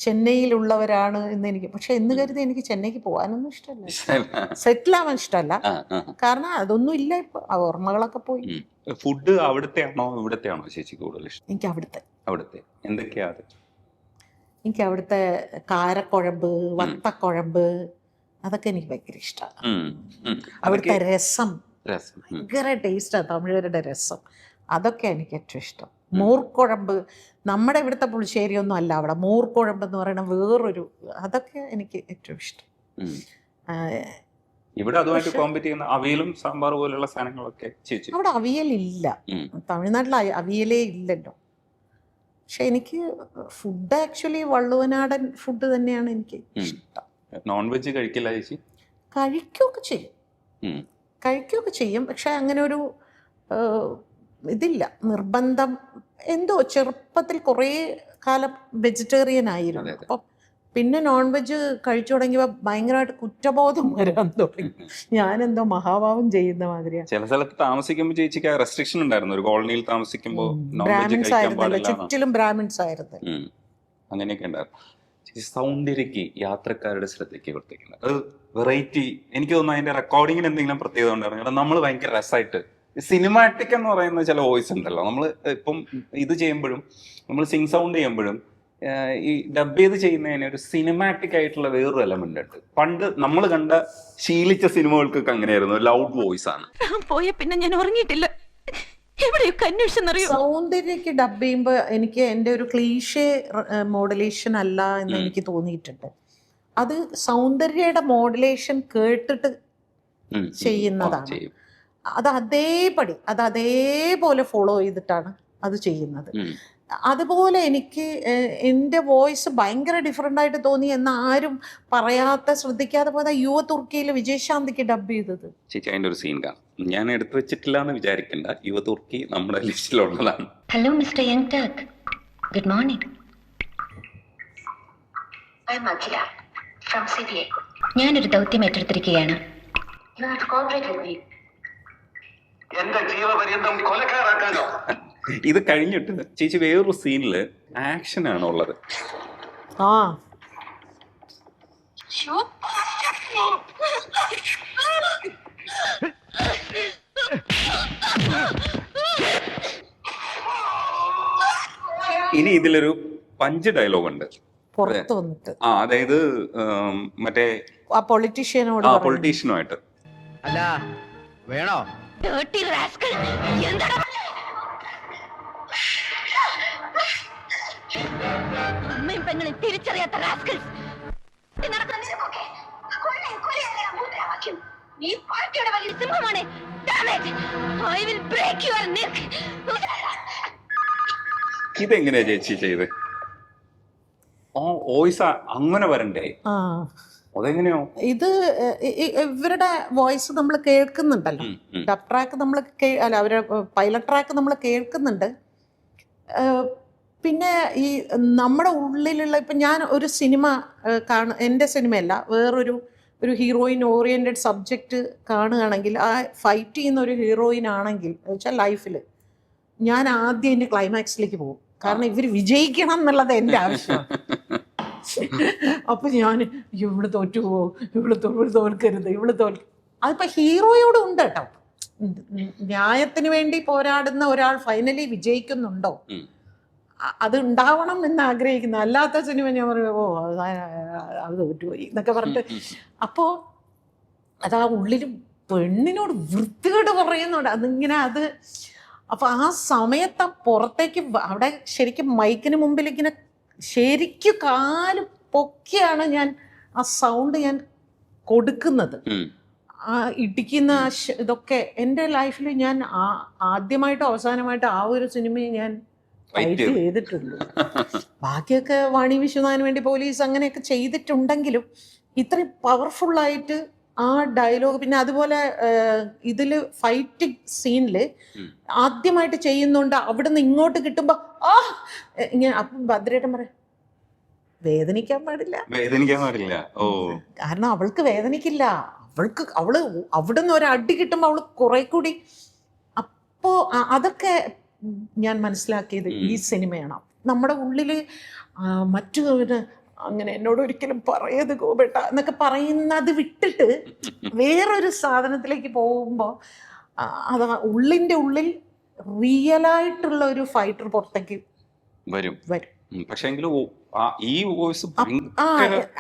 ചെന്നൈയിലുള്ളവരാണ് എന്ന് എനിക്ക്, പക്ഷെ എന്ന് കരുതി എനിക്ക് ചെന്നൈക്ക് പോകാനൊന്നും ഇഷ്ടമല്ല, സെറ്റിൽ ആവാൻ ഇഷ്ടമല്ല. കാരണം അതൊന്നും ഇല്ല, ഇപ്പൊ ആ ഓർമ്മകളൊക്കെ പോയി. ഫുഡ് അവിടുത്തെയാണോ ഇവിടത്തെയാണോ ചേച്ചി കൂടുതൽ ഇഷ്ടം? എനിക്ക് അവിടുത്തെ എന്തൊക്കെയാ? എനിക്ക് അവിടുത്തെ കാരക്കുഴമ്പ്, വത്തക്കുഴമ്പ്, അതൊക്കെ എനിക്ക് ഭയങ്കര ഇഷ്ടമാണ്. അവിടുത്തെ രസം ഭയങ്കര ടേസ്റ്റാണ്, തമിഴരുടെ രസം, അതൊക്കെ എനിക്ക് ഏറ്റവും ഇഷ്ടം. മൂർക്കുഴമ്പ്, നമ്മുടെ ഇവിടുത്തെ പുളിശ്ശേരി ഒന്നും അല്ല, അവിടെ മൂർക്കുഴമ്പ് എന്ന് പറയുന്ന വേറൊരു, അതൊക്കെ എനിക്ക് ഏറ്റവും ഇഷ്ടം. ഇവിടെ അതുമായിട്ട് കോമ്പറ്റ് ചെയ്യുന്ന അവിയലും സാമ്പാർ പോലുള്ള സാധനങ്ങളൊക്കെ ചേച്ചി? അവിടെ അവിയലില്ല, തമിഴ്നാട്ടിൽ അവിയലേ ഇല്ലല്ലോ. പക്ഷെ എനിക്ക് ഫുഡ് ആക്ച്വലി വള്ളുവനാടൻ ഫുഡ് തന്നെയാണ് എനിക്ക് ഇഷ്ടം. നോൺ വെജ് കഴിക്കില്ല ചേച്ചി? കഴിക്കുകയൊക്കെ ചെയ്യും, പക്ഷെ അങ്ങനെ ഒരു ഇതില്ല, നിർബന്ധം. എന്തോ ചെറുപ്പത്തിൽ കുറേ കാലം വെജിറ്റേറിയൻ ആയിരുന്നു, അപ്പം പിന്നെ നോൺ വെജ് കഴിച്ചു തുടങ്ങിയപ്പോൾ ഭയങ്കരമായിട്ട് കുറ്റബോധം വരാൻ തുടങ്ങി. ഞാനെന്തോ മഹാഭാവം ചെയ്യുന്ന മാതിരിയാണ്. ചില സ്ഥലത്ത് താമസിക്കുമ്പോൾ ചേച്ചിക്ക് റെസ്ട്രിക്ഷൻ ഉണ്ടായിരുന്നു, ഒരു കോളനിയിൽ താമസിക്കുമ്പോൾ നോൺ വെജ് ബ്രാഹ്മിൻസ് കഴിക്കാൻ ആയിരുന്നല്ലോ, പാടില്ല. ചുറ്റിലും ബ്രാഹ്മിൻസ് ആയിരുന്നു. അങ്ങനെയൊക്കെ ഉണ്ടായിരുന്നു. ചേച്ചി സൗന്ദര്യക്ക് യാത്രക്കാരുടെ ശ്രദ്ധയ്ക്ക് കൊടുത്തേക്കുന്നത് അത് വെറൈറ്റി. എനിക്ക് തോന്നുന്നു അതിന്റെ റെക്കോർഡിങ്ങിന് എന്തെങ്കിലും പ്രത്യേകത ഉണ്ടായിരുന്നു. കാരണം നമ്മൾ ഭയങ്കര രസമായിട്ട് സിനിമാറ്റിക് എന്ന് പറയുന്ന ചില വോയിസ് ഉണ്ടല്ലോ, നമ്മൾ ഇപ്പം ഇത് ചെയ്യുമ്പോഴും നമ്മൾ സിങ് സൗണ്ട് ചെയ്യുമ്പോഴും ഈ ഡബ് ചെയ്ത് ചെയ്യുന്നതിന് ഒരു സിനിമാറ്റിക് ആയിട്ടുള്ള വേറൊരു എലമെന്റ് ഉണ്ട്. പണ്ട് നമ്മൾ കണ്ട ശീലിച്ച സിനിമകൾക്കൊക്കെ അങ്ങനെയായിരുന്നു, ലൗഡ് വോയിസ് ആണ്. പോയ പിന്നെ ഞാൻ ഉറങ്ങിയിട്ടില്ല, എവിടെയൊക്കെ അന്വേഷിച്ചെന്നറിയോ. സൗന്ദര്യക്ക് ഡബ് ചെയ്യുമ്പോൾ എനിക്ക് എൻ്റെ ഒരു ക്ലീഷേ മോഡുലേഷൻ അല്ല എന്ന് എനിക്ക് തോന്നിയിട്ടുണ്ട്. അത് സൗന്ദര്യയുടെ മോഡുലേഷൻ കേട്ടിട്ട് ചെയ്യുന്നതാണ്. അത് അതേപോലെ ഫോളോ ചെയ്തിട്ടാണ് അത് ചെയ്യുന്നത്. അതുപോലെ എനിക്ക് എൻ്റെ വോയിസ് ഭയങ്കര ഡിഫറെൻ്റ് ആയിട്ട് തോന്നി എന്ന് ആരും ശ്രദ്ധിക്കാതെ പോയത് യുവ തുർക്കിയിൽ വിജയശാന്തിക്ക് ഡബ് ചെയ്തത്. ചേച്ചി അതിന്റെ ഒരു സീൻ കാണാം, ഞാൻ എടുത്തു വെച്ചിട്ടില്ല എന്ന് വിചാരിക്കണ്ട, യുവ തുർക്കി നമ്മുടെ ലിസ്റ്റിലുള്ളതാണ്. Hello mister young ടർക്ക്, good morning. ഞാനൊരു ദൗത്യം ഏറ്റെടുത്തിരിക്കുകയാണ്. എന്റെ ജീവപര്യന്തം കൊലക്കാരാക്കാനോ? ഇത് കഴിഞ്ഞിട്ട് ചേച്ചി വേറൊരു സീനില് ആക്ഷൻ ആണ് ഉള്ളത്. ഇനി ഇതിലൊരു പഞ്ച് ഡയലോഗ് ഉണ്ട് പുറത്ത് വന്നിട്ട്, അതായത് മറ്റേ പൊളിറ്റീഷ്യനുമായിട്ട്. അല്ല വേണോ? അമ്മയും പെങ്ങളും തിരിച്ചറിയാത്ത റാസ്കൽസ്. ഈ പാർട്ടിയുടെ വലിയ സിംഹമാണ്. I will break your neck. ഇതെങ്ങനെയാ ചേച്ചി ചെയ്ത്? വോയിസ് അങ്ങനെ വരണ്ടേ? അതെങ്ങനെയോ? ഇത് ഇവരുടെ വോയിസ് നമ്മൾ കേൾക്കുന്നുണ്ടല്ലോ, ഡബ് ട്രാക്ക് നമ്മൾ അല്ല അവരുടെ പൈലറ്റ് ട്രാക്ക് നമ്മൾ കേൾക്കുന്നുണ്ട്. പിന്നെ ഈ നമ്മുടെ ഉള്ളിലുള്ള ഇപ്പം ഞാൻ ഒരു സിനിമ എൻ്റെ സിനിമയല്ല, വേറൊരു ഹീറോയിൻ ഓറിയൻറ്റഡ് സബ്ജക്റ്റ് കാണുകയാണെങ്കിൽ, ആ ഫൈറ്റ് ചെയ്യുന്ന ഒരു ഹീറോയിൻ ആണെങ്കിൽ വെച്ചാൽ ലൈഫിൽ ഞാൻ ആദ്യം എൻ്റെ ക്ലൈമാക്സിലേക്ക് പോകും. കാരണം ഇവർ വിജയിക്കണം എന്നുള്ളത് എൻ്റെ ആവശ്യമാണ്. അപ്പൊ ഞാൻ ഇവള് തോറ്റുപോകും, ഇവള് തോൽക്കരുത്, അതിപ്പോ ഹീറോയോടും ഉണ്ട് കേട്ടോ. ന്യായത്തിന് വേണ്ടി പോരാടുന്ന ഒരാൾ ഫൈനലി വിജയിക്കുന്നുണ്ടോ, അത് ഉണ്ടാവണം എന്ന് ആഗ്രഹിക്കുന്നു. അല്ലാത്ത സിനിമ ഞാൻ പറയുമ്പോൾ അത് തോറ്റുപോയി എന്നൊക്കെ പറഞ്ഞിട്ട്, അപ്പോ അതാ ഉള്ളിൽ പെണ്ണിനോട് വൃത്തികേട് പറയുന്നുണ്ട്. അതിങ്ങനെ അപ്പൊ ആ സമയത്ത് പുറത്തേക്ക് അവിടെ ശരിക്കും മൈക്കിന് മുമ്പിൽ ഇങ്ങനെ ശരിക്കും കാല് പൊക്കിയാണ് ഞാൻ ആ സൗണ്ട് ഞാൻ കൊടുക്കുന്നത്. ആ ഇടിക്കുന്ന ഇതൊക്കെ എൻ്റെ ലൈഫിൽ ഞാൻ ആദ്യമായിട്ടും അവസാനമായിട്ടും ആ ഒരു സിനിമയെ ഞാൻ ഫൈറ്റ് ചെയ്തിട്ടുള്ളൂ. ബാക്കിയൊക്കെ വാണി വിശ്വനാഥന് വേണ്ടി പോലീസ് അങ്ങനെയൊക്കെ ചെയ്തിട്ടുണ്ടെങ്കിലും ഇത്രയും പവർഫുള്ളായിട്ട് ആ ഡയലോഗ്, പിന്നെ അതുപോലെ ഇതിൽ ഫൈറ്റിംഗ് സീനിൽ ആദ്യമായിട്ട് ചെയ്യുന്നുണ്ട്. അവിടുന്ന് ഇങ്ങോട്ട് കിട്ടുമ്പോൾ ഇങ്ങനെ അപ്പം ഭദ്രേട്ടൻ പറയാം, വേദനിക്കാൻ പാടില്ല. ഓ, കാരണം അവൾക്ക് വേദനിക്കില്ല. അവള് അവിടുന്ന് ഒരു അടി കിട്ടുമ്പോൾ അവള് കുറെ കൂടി. അപ്പോ അതൊക്കെ ഞാൻ മനസ്സിലാക്കിയത് ഈ സിനിമയാണ്. നമ്മുടെ ഉള്ളില് മറ്റു അങ്ങനെ എന്നോട് ഒരിക്കലും പറയത് ഗോപേട്ട എന്നൊക്കെ പറയുന്നത് വിട്ടിട്ട് വേറൊരു സാധനത്തിലേക്ക് പോകുമ്പോൾ അത് ഉള്ളിൻ്റെ ഉള്ളിൽ റിയലായിട്ടുള്ള ഒരു ഫൈറ്റർ പുറത്തേക്ക് വരും. പക്ഷേ ഈ വോയിസ്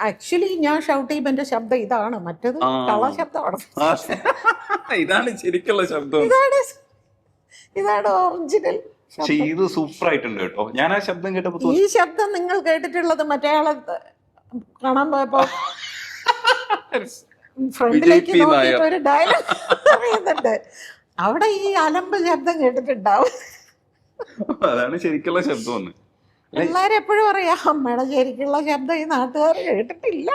ആക്ച്വലി ഞാൻ ഷൗട്ട് ചെയ്യുമ്പോൾ എന്റെ ശബ്ദം ഇതാണ്, മറ്റേത് കള ശബ്ദമാണ്. ഇതാണ് ശരിക്കുള്ള ശബ്ദം, ഇതാണ് ഒറിജിനൽ. ഇത് സൂപ്പർ ആയിട്ടുണ്ട് കേട്ടോ. ഞാൻ ആ ശബ്ദം കേട്ടപ്പോ, ഈ ശബ്ദം നിങ്ങൾ കേട്ടിട്ടുള്ളത് മറ്റേ ആളെ കാണാൻ പോയപ്പോ ഫ്രണ്ടിലേക്ക് നോക്കിയിട്ട് ഒരു ഡയലോഗ് പറയുന്നുണ്ട്, അവിടെ ഈ അലമ്പ് ശബ്ദം കേട്ടിട്ടുണ്ടാവും. അതാണ് ശരിക്കുള്ള ശബ്ദം. പിള്ളേരെപ്പോഴും പറയാ അമ്മയുടെ ശരിക്കുള്ള ശബ്ദം ഈ നാട്ടുകാർ കേട്ടിട്ടില്ല.